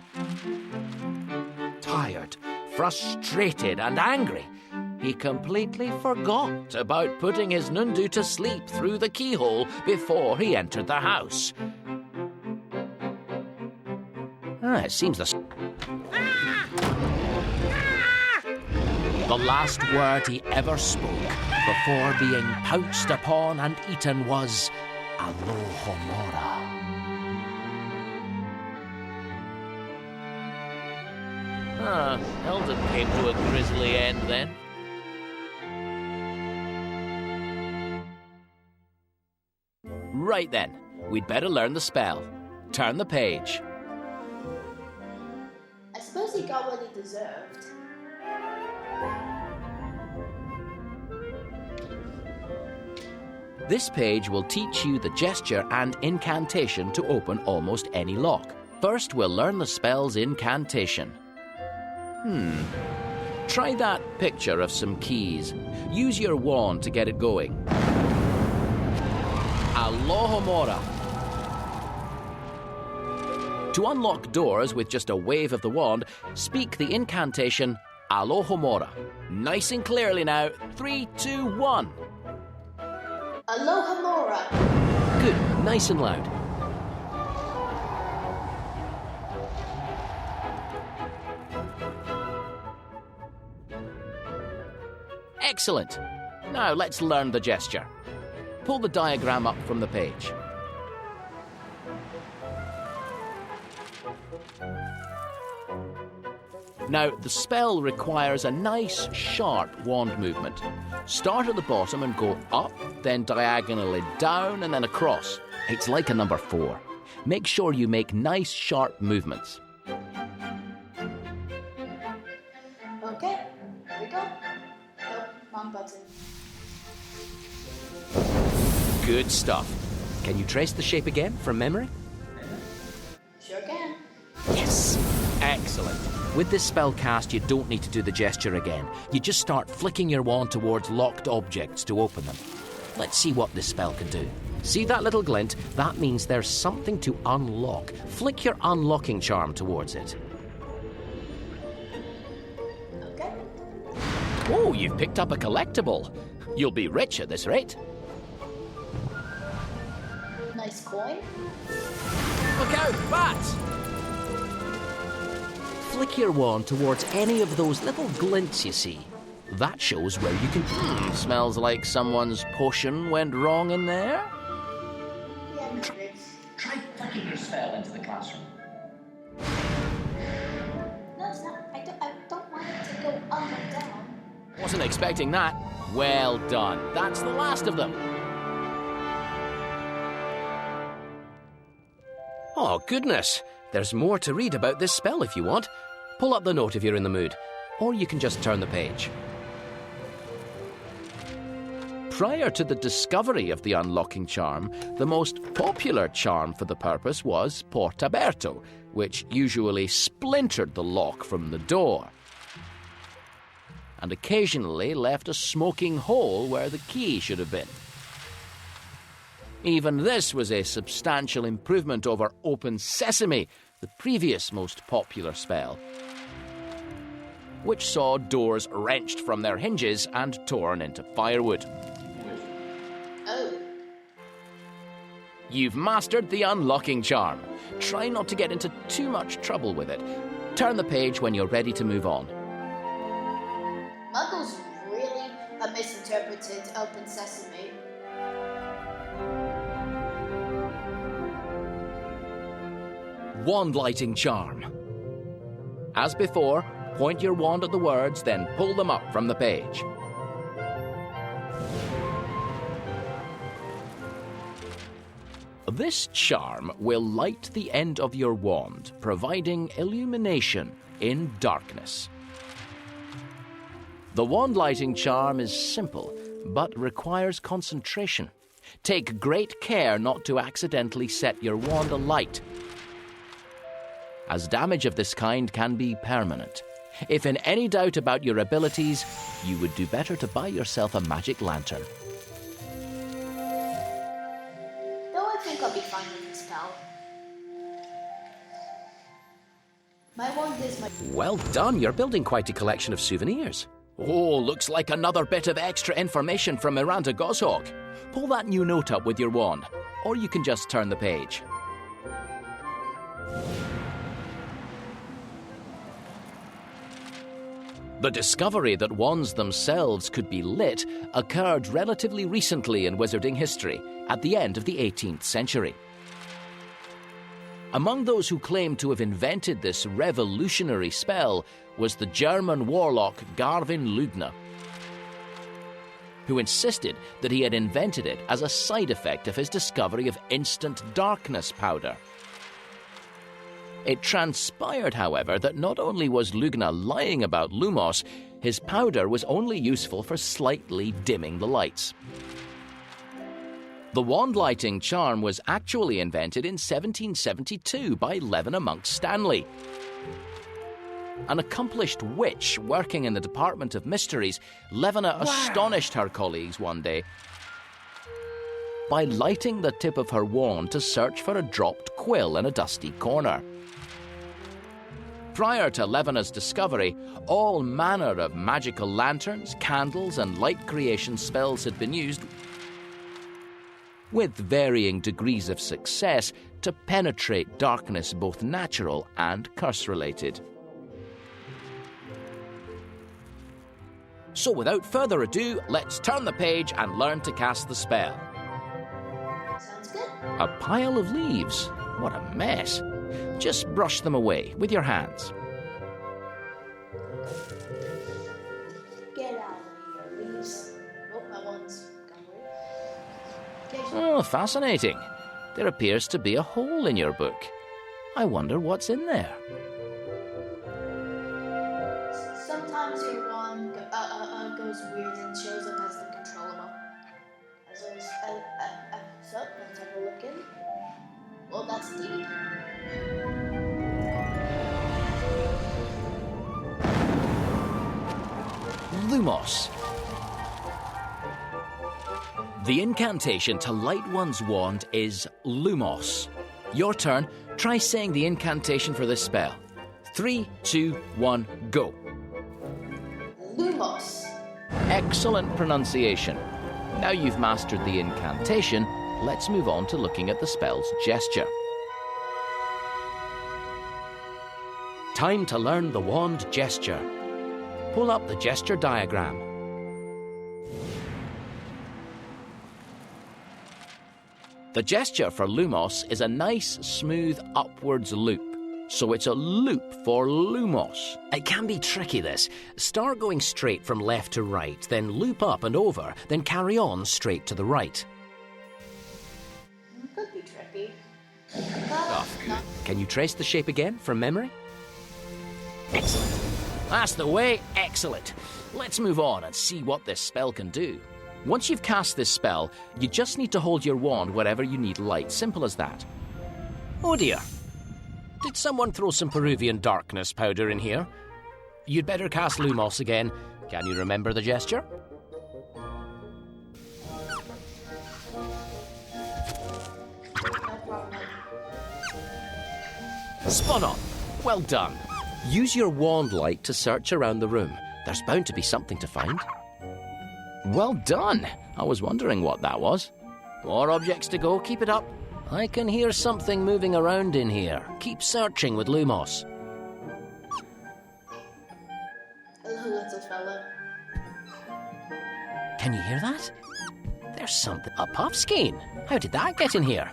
Tired, frustrated, and angry, he completely forgot about putting his Nundu to sleep through the keyhole before he entered the house. It seems the last word he ever spoke before being pounced upon and eaten was Alohomora. Eldon came to a grisly end then. Right then, we'd better learn the spell. Turn the page. I suppose he got what he deserved. This page will teach you the gesture and incantation to open almost any lock. First, we'll learn the spell's incantation. Try that picture of some keys. Use your wand to get it going. Alohomora. To unlock doors with just a wave of the wand, speak the incantation Alohomora. Nice and clearly now. 3, 2, 1. Alohomora. Good, nice and loud. Excellent. Now let's learn the gesture. Pull the diagram up from the page. Now, the spell requires a nice, sharp wand movement. Start at the bottom and go up, then diagonally down and then across. It's like a number 4. Make sure you make nice, sharp movements. Okay, here we go. Nope, wrong button. Good stuff. Can you trace the shape again from memory? Sure can. Yes! Excellent. With this spell cast, you don't need to do the gesture again. You just start flicking your wand towards locked objects to open them. Let's see what this spell can do. See that little glint? That means there's something to unlock. Flick your unlocking charm towards it. Okay. Oh, you've picked up a collectible. You'll be rich at this rate. Nice coin. Look out, bats! Flick your wand towards any of those little glints you see. That shows where you can... smells like someone's potion went wrong in there. Yeah, maybe. Try flicking your spell into the classroom. Wasn't expecting that. Well done. That's the last of them. Oh, goodness. There's more to read about this spell if you want. Pull up the note if you're in the mood, or you can just turn the page. Prior to the discovery of the unlocking charm, the most popular charm for the purpose was portaberto, which usually splintered the lock from the door, and occasionally left a smoking hole where the key should have been. Even this was a substantial improvement over Open Sesame, the previous most popular spell, which saw doors wrenched from their hinges and torn into firewood. Oh. You've mastered the unlocking charm. Try not to get into too much trouble with it. Turn the page when you're ready to move on. Muggles really misinterpreted Open Sesame. Wand lighting charm. As before, point your wand at the words, then pull them up from the page. This charm will light the end of your wand, providing illumination in darkness. The wand lighting charm is simple, but requires concentration. Take great care not to accidentally set your wand alight, as damage of this kind can be permanent. If in any doubt about your abilities, you would do better to buy yourself a magic lantern. Though I think I'll be fine with the spell. My wand is my... Well done, you're building quite a collection of souvenirs. Oh, looks like another bit of extra information from Miranda Goshawk. Pull that new note up with your wand, or you can just turn the page. The discovery that wands themselves could be lit occurred relatively recently in wizarding history, at the end of the 18th century. Among those who claimed to have invented this revolutionary spell was the German warlock Garvin Lugner, who insisted that he had invented it as a side effect of his discovery of instant darkness powder. It transpired, however, that not only was Lugner lying about Lumos, his powder was only useful for slightly dimming the lights. The wand lighting charm was actually invented in 1772 by Levina Monk Stanley. An accomplished witch working in the Department of Mysteries, Levina astonished her colleagues one day by lighting the tip of her wand to search for a dropped quill in a dusty corner. Prior to Levina's discovery, all manner of magical lanterns, candles, and light creation spells had been used, with varying degrees of success, to penetrate darkness, both natural and curse-related. So without further ado, let's turn the page and learn to cast the spell. Sounds good. A pile of leaves? What a mess. Just brush them away with your hands. Get out of here, leaves. Oh, my wand's gone weird. Oh, fascinating. There appears to be a hole in your book. I wonder what's in there. Sometimes your wand goes weird and shows up as the controllable. So, let's have a look in. Well, that's deep. Lumos. The incantation to light one's wand is Lumos. Your turn. Try saying the incantation for this spell. 3, 2, 1, go. Lumos. Excellent pronunciation. Now you've mastered the incantation, let's move on to looking at the spell's gesture. Time to learn the wand gesture. Pull up the gesture diagram. The gesture for Lumos is a nice, smooth upwards loop, So it's a loop for Lumos. It can be tricky, this. Start going straight from left to right, then loop up and over, then carry on straight to the right. Could be tricky. Can you trace the shape again from memory? Excellent. That's the way. Excellent. Let's move on and see what this spell can do. Once you've cast this spell, you just need to hold your wand wherever you need light. Simple as that. Oh dear. Did someone throw some Peruvian darkness powder in here? You'd better cast Lumos again. Can you remember the gesture? No problem. Spot on. Well done. Use your wand light to search around the room. There's bound to be something to find. Well done. I was wondering what that was. More objects to go. Keep it up. I can hear something moving around in here. Keep searching with Lumos. Hello, little fella. Can you hear that? There's something. A puff skein. How did that get in here?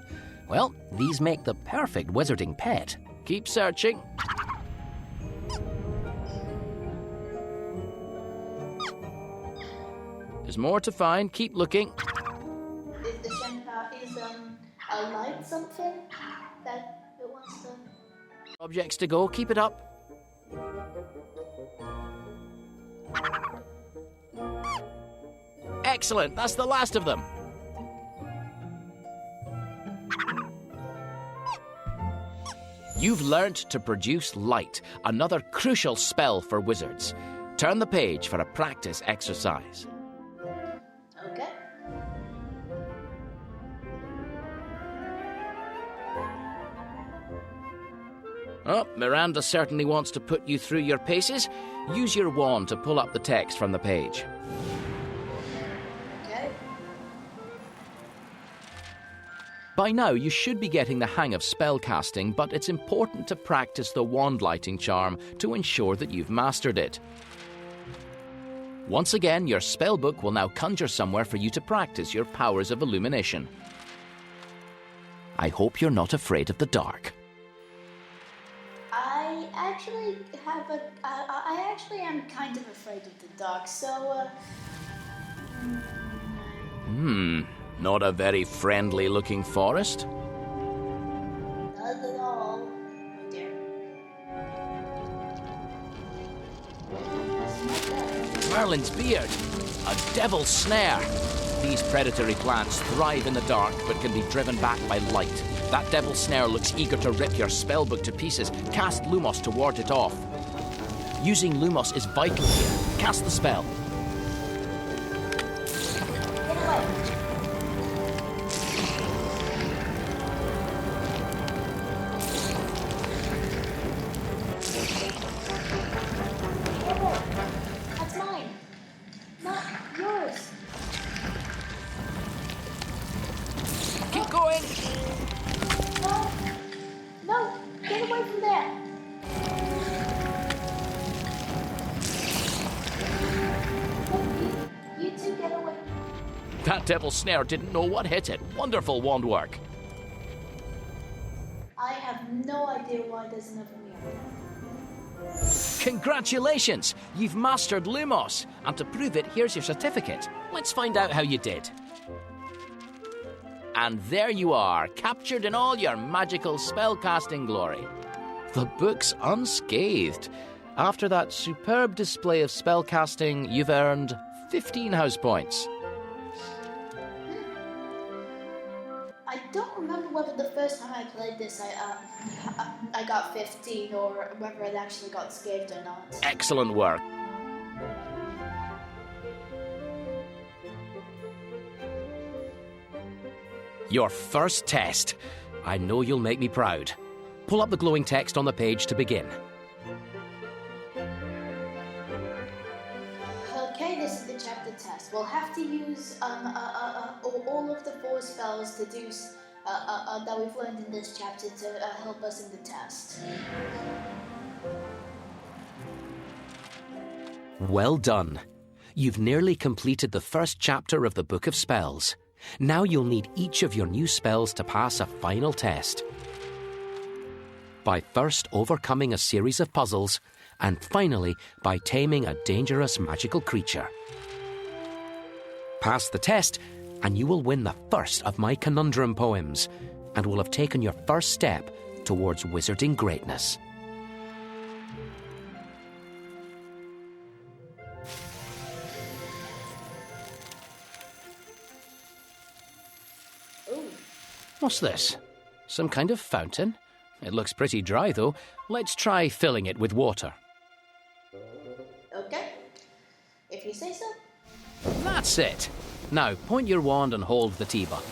Well, these make the perfect wizarding pet. Keep searching. There's more to find. Keep looking. Is the Shenpa a light something that it wants to? Objects to go. Keep it up. Excellent. That's the last of them. You've learnt to produce light, another crucial spell for wizards. Turn the page for a practice exercise. Okay. Oh, Miranda certainly wants to put you through your paces. Use your wand to pull up the text from the page. Okay. By now, you should be getting the hang of spellcasting, but it's important to practice the wand lighting charm to ensure that you've mastered it. Once again, your spellbook will now conjure somewhere for you to practice your powers of illumination. I hope you're not afraid of the dark. I actually am kind of afraid of the dark, so, Not a very friendly-looking forest? not at all. Oh dear. Merlin's beard. A devil's snare. These predatory plants thrive in the dark but can be driven back by light. That devil's snare looks eager to rip your spellbook to pieces. Cast Lumos to ward it off. Using Lumos is vital here. Cast the spell. Get away. That's mine. Not yours. Keep going. No. No. Get away from there. No, you two get away. That devil's snare didn't know what hit it. Wonderful wand work. I have no idea why there's another mirror. Congratulations! You've mastered Lumos. And to prove it, here's your certificate. Let's find out how you did. And there you are, captured in all your magical spellcasting glory. The book's unscathed. After that superb display of spellcasting, you've earned 15 house points. I don't remember whether the first time I played this I got 15 or whether it actually got scathed or not. Excellent work. Your first test. I know you'll make me proud. Pull up the glowing text on the page to begin. Okay, this is the chapter test. We'll have to use all of the 4 spells to do that we've learned in this chapter to help us in the test. Well done. You've nearly completed the first chapter of the Book of Spells. Now you'll need each of your new spells to pass a final test. by first overcoming a series of puzzles, and finally by taming a dangerous magical creature. Pass the test, and you will win the first of my conundrum poems, and will have taken your first step towards wizarding greatness. Ooh. What's this? Some kind of fountain? It looks pretty dry, though. Let's try filling it with water. Okay. If you say so. That's it. Now, point your wand and hold the tea button.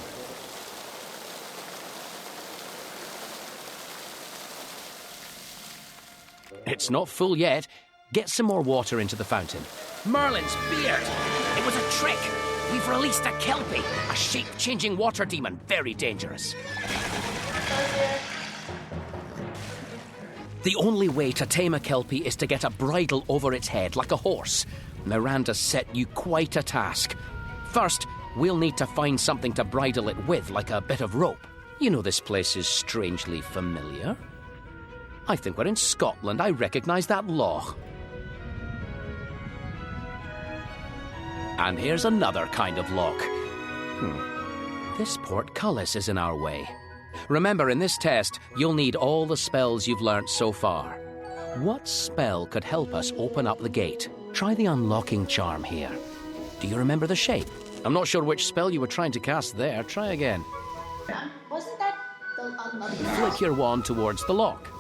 It's not full yet. Get some more water into the fountain. Merlin's beard! It was a trick! We've released a Kelpie, a shape-changing water demon, very dangerous. The only way to tame a Kelpie is to get a bridle over its head, like a horse. Miranda's set you quite a task. First, we'll need to find something to bridle it with, like a bit of rope. You know this place is strangely familiar. I think we're in Scotland. I recognise that loch. And here's another kind of loch. This portcullis is in our way. Remember, in this test, you'll need all the spells you've learnt so far. What spell could help us open up the gate? Try the unlocking charm here. Do you remember the shape? I'm not sure which spell you were trying to cast there. Try again. Wasn't that the unlucky? Flick your wand towards the lock.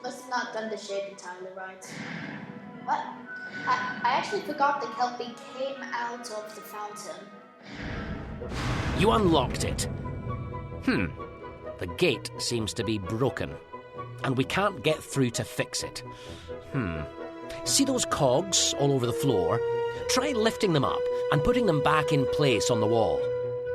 Must have not done the shape entirely right. What? I actually forgot the Kelpie came out of the fountain. You unlocked it. The gate seems to be broken, and we can't get through to fix it. See those cogs all over the floor? Try lifting them up and putting them back in place on the wall.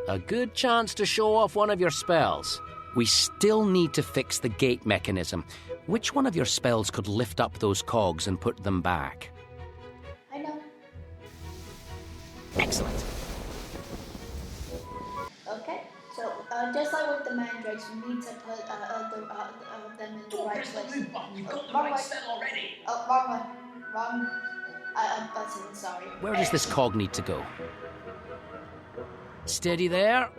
A good chance to show off one of your spells. We still need to fix the gate mechanism. Which one of your spells could lift up those cogs and put them back? I know. Excellent. Okay, so just like with the mandrakes, we need to put them in the right place. You've got the Wrong right way. spell already. Oh, wrong one. Wrong. Button, sorry. Where does this cog need to go? Steady there.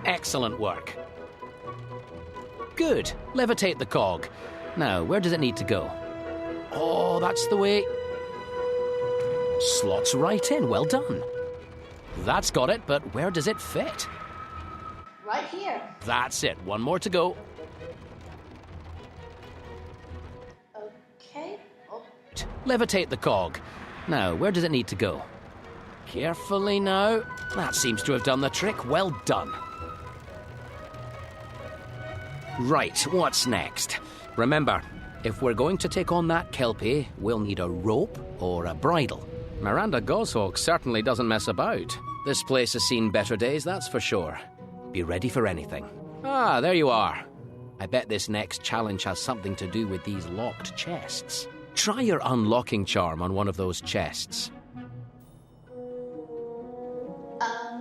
Excellent work. Good. Levitate the cog. Now, where does it need to go? Oh, that's the way. Slots right in. Well done. That's got it, but where does it fit? Right here. That's it. One more to go. Okay. Oh, Levitate the cog. Now, where does it need to go? Carefully now. That seems to have done the trick. Well done. Right, what's next? Remember, if we're going to take on that Kelpie, we'll need a rope or a bridle. Miranda Goshawk certainly doesn't mess about. This place has seen better days, that's for sure. Be ready for anything. Ah, there you are. I bet this next challenge has something to do with these locked chests. Try your unlocking charm on one of those chests.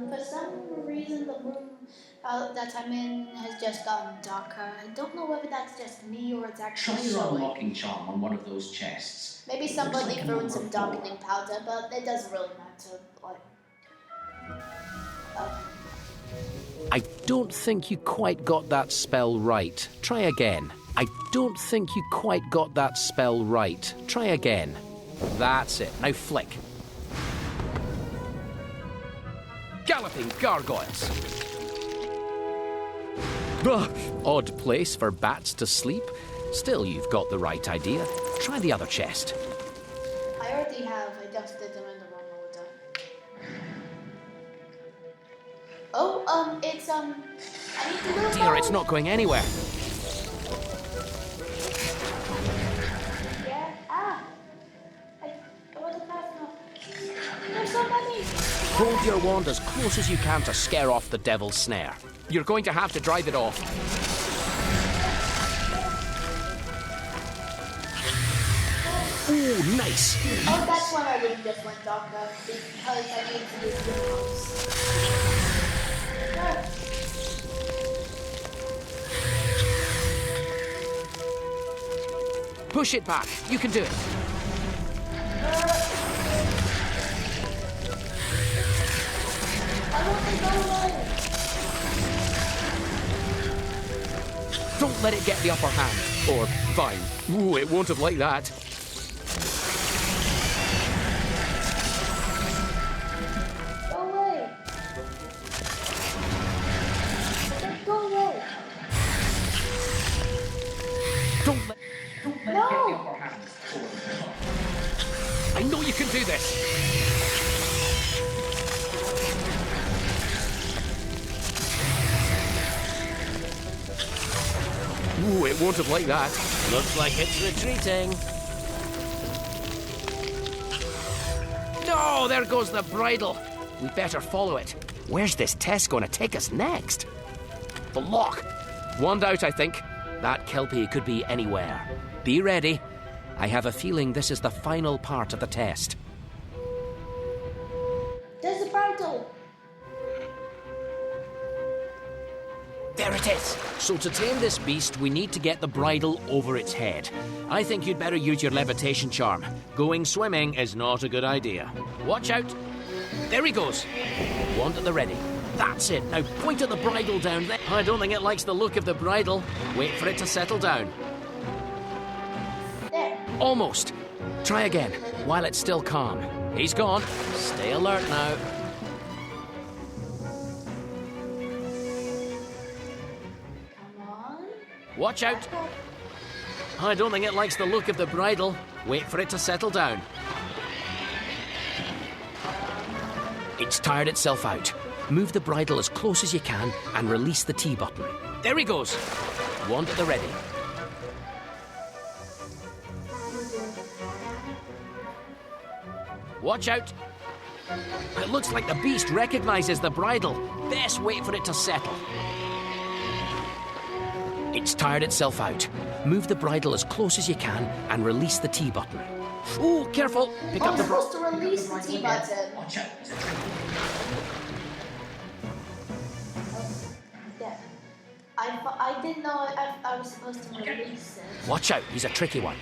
for some reason the room that I'm in has just gotten darker. I don't know whether that's just me or it's Try actually your showing. unlocking charm on one of those chests. Maybe It looks somebody like a threw in number some of darkening four. powder, but it doesn't really matter. I don't think you quite got that spell right. Try again. I don't think you quite got that spell right. Try again. That's it. Now flick. Galloping gargoyles. Ugh, odd place for bats to sleep. Still, you've got the right idea. Try the other chest. I already have. I just did them in the wrong order. Oh, it's I need to move. Dear, it's not going anywhere. Yeah. I wasn't fast enough. There's so many. Hold your wand as close as you can to scare off the devil's snare. You're going to have to drive it off. Ooh, nice. Oh, that's when I really just went darker because I need to use the mouse. Push it back. You can do it. I want to go away. Don't let it get the upper hand. Or, fine. Ooh, it won't have liked that. Go away. Go away. Don't let... No. I know you can do this. Ooh, it won't have liked that. Looks like it's retreating. No, there goes the bridle. We better follow it. Where's this test going to take us next? The lock. Wand out, I think. That kelpie could be anywhere. Be ready. I have a feeling this is the final part of the test. There's a bridle. There it is. So to tame this beast, we need to get the bridle over its head. I think you'd better use your levitation charm. Going swimming is not a good idea. Watch out. There he goes. Wand at the ready. That's it. Now point at the bridle down there. I don't think it likes the look of the bridle. Wait for it to settle down. There. Almost. Try again, while it's still calm. He's gone. Stay alert now. Come on. Watch out. I don't think it likes the look of the bridle. Wait for it to settle down. It's tired itself out. Move the bridle as close as you can and release the T button. There he goes. Wand at the ready. Watch out. It looks like the beast recognizes the bridle. Best wait for it to settle. It's tired itself out. Move the bridle as close as you can and release the T button. Oh, careful. Pick up I'm the supposed to release the T button. Watch out. It's a trick. There. I didn't know I was supposed to release it. Watch out, he's a tricky one.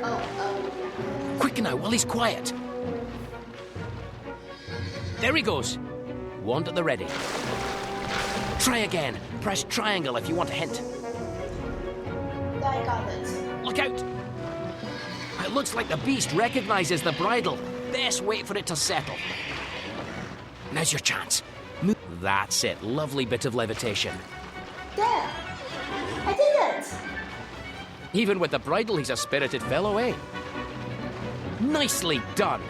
Oh. Quick now, while he's quiet. There he goes. Wand at the ready. Try again. Press triangle if you want a hint. I got it. Look out! It looks like the beast recognizes the bridle. Best wait for it to settle. Now's your chance. Move. That's it. Lovely bit of levitation. There. I did it. Even with the bridle, he's a spirited fellow, eh? Nicely done.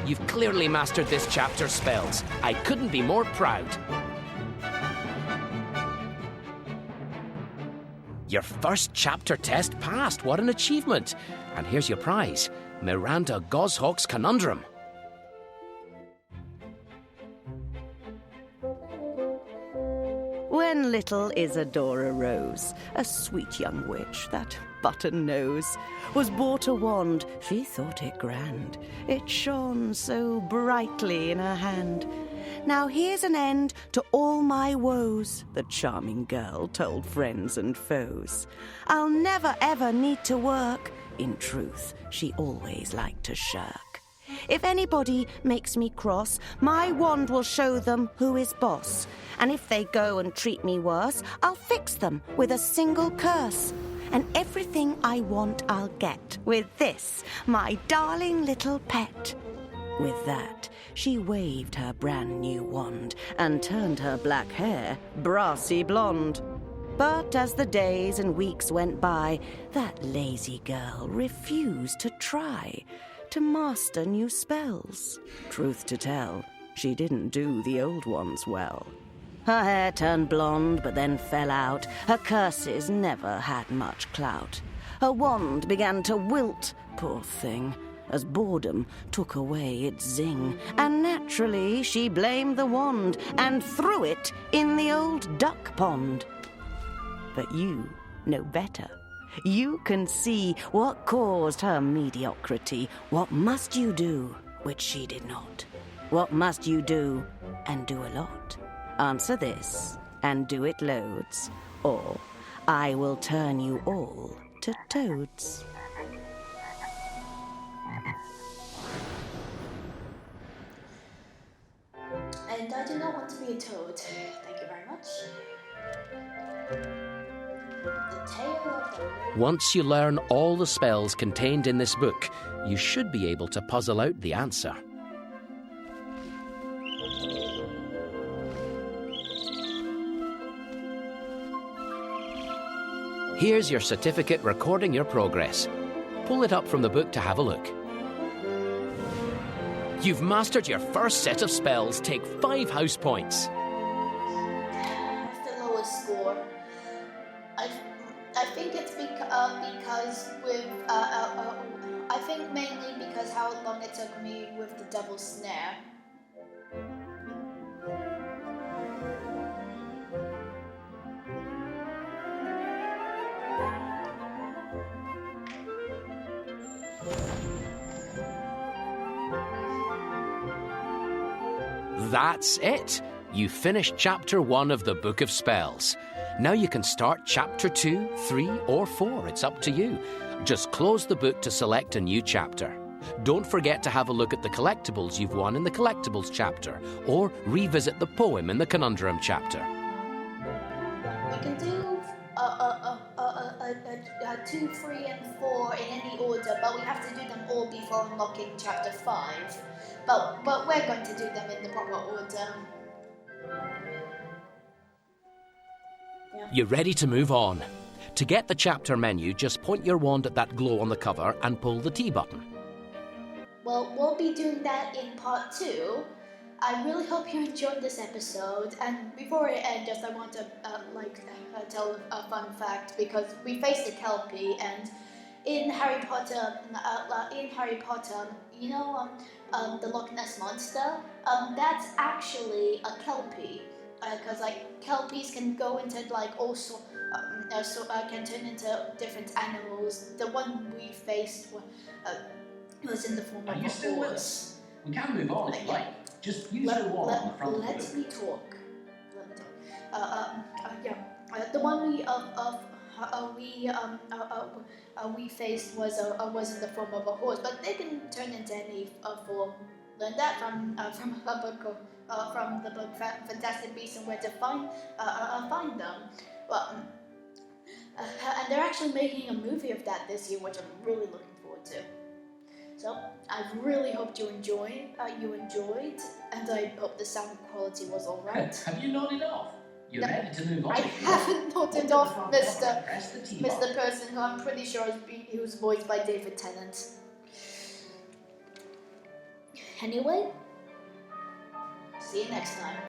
You've clearly mastered this chapter's spells. I couldn't be more proud. Your first chapter test passed. What an achievement. And here's your prize, Miranda Goshawk's Conundrum. When little Isadora Rose, a sweet young witch, that button nose, was bought a wand, she thought it grand. It shone so brightly in her hand. Now here's an end to all my woes, the charming girl told friends and foes. I'll never ever need to work. In truth, she always liked to shirk. If anybody makes me cross, my wand will show them who is boss. And if they go and treat me worse, I'll fix them with a single curse. And everything I want I'll get with this, my darling little pet. With that, she waved her brand new wand and turned her black hair brassy blonde. But as the days and weeks went by, that lazy girl refused to try to master new spells. Truth to tell, she didn't do the old ones well. Her hair turned blonde but then fell out. Her curses never had much clout. Her wand began to wilt, poor thing, as boredom took away its zing. And naturally she blamed the wand and threw it in the old duck pond. But you know better. You can see what caused her mediocrity. What must you do, which she did not? What must you do, and do a lot? Answer this, and do it loads. Or I will turn you all to toads. And I do not want to be a toad. Thank you very much. The Tale of the Once you learn all the spells contained in this book, you should be able to puzzle out the answer. Here's your certificate recording your progress. Pull it up from the book to have a look. You've mastered your first set of spells. Take 5 house points. That's the lowest score. I think it's because with I think mainly because how long it took me with the Devil's Snare. That's it. You finished Chapter 1 of the Book of Spells. Now you can start Chapter 2, 3 or 4. It's up to you. Just close the book to select a new chapter. Don't forget to have a look at the collectibles you've won in the Collectibles chapter, or revisit the poem in the Conundrum chapter. We can do 2, 3, and 4 in any order, but we have to do them all before unlocking Chapter 5. But we're going to do them in the proper order. Yeah. You're ready to move on. To get the chapter menu, just point your wand at that glow on the cover and pull the T button. Well, we'll be doing that in part 2. I really hope you enjoyed this episode. And before I end, I want to tell a fun fact, because we faced a Kelpie, and in Harry Potter, you know, the Loch Ness monster. That's actually a Kelpie, because Kelpies can go into can turn into different animals. The one we faced was in the form of Are you a still with horse. us? We can move on if you like. Just use Let, the wall on the front of the let book. me talk. Let me talk. The one we faced was in the form of a horse, but they can turn into any form. Learned that from the book Fantastic Beasts and Where to Find Them. Well, and they're actually making a movie of that this year, which I'm really looking forward to. So I really hoped you enjoyed, and I hope the sound quality was all right. Have you nodded off? You're No, ready to move on. I haven't nodded off, Mr. Press the T button. Mr. Person, who I'm pretty sure he was voiced by David Tennant. Anyway, see you next time.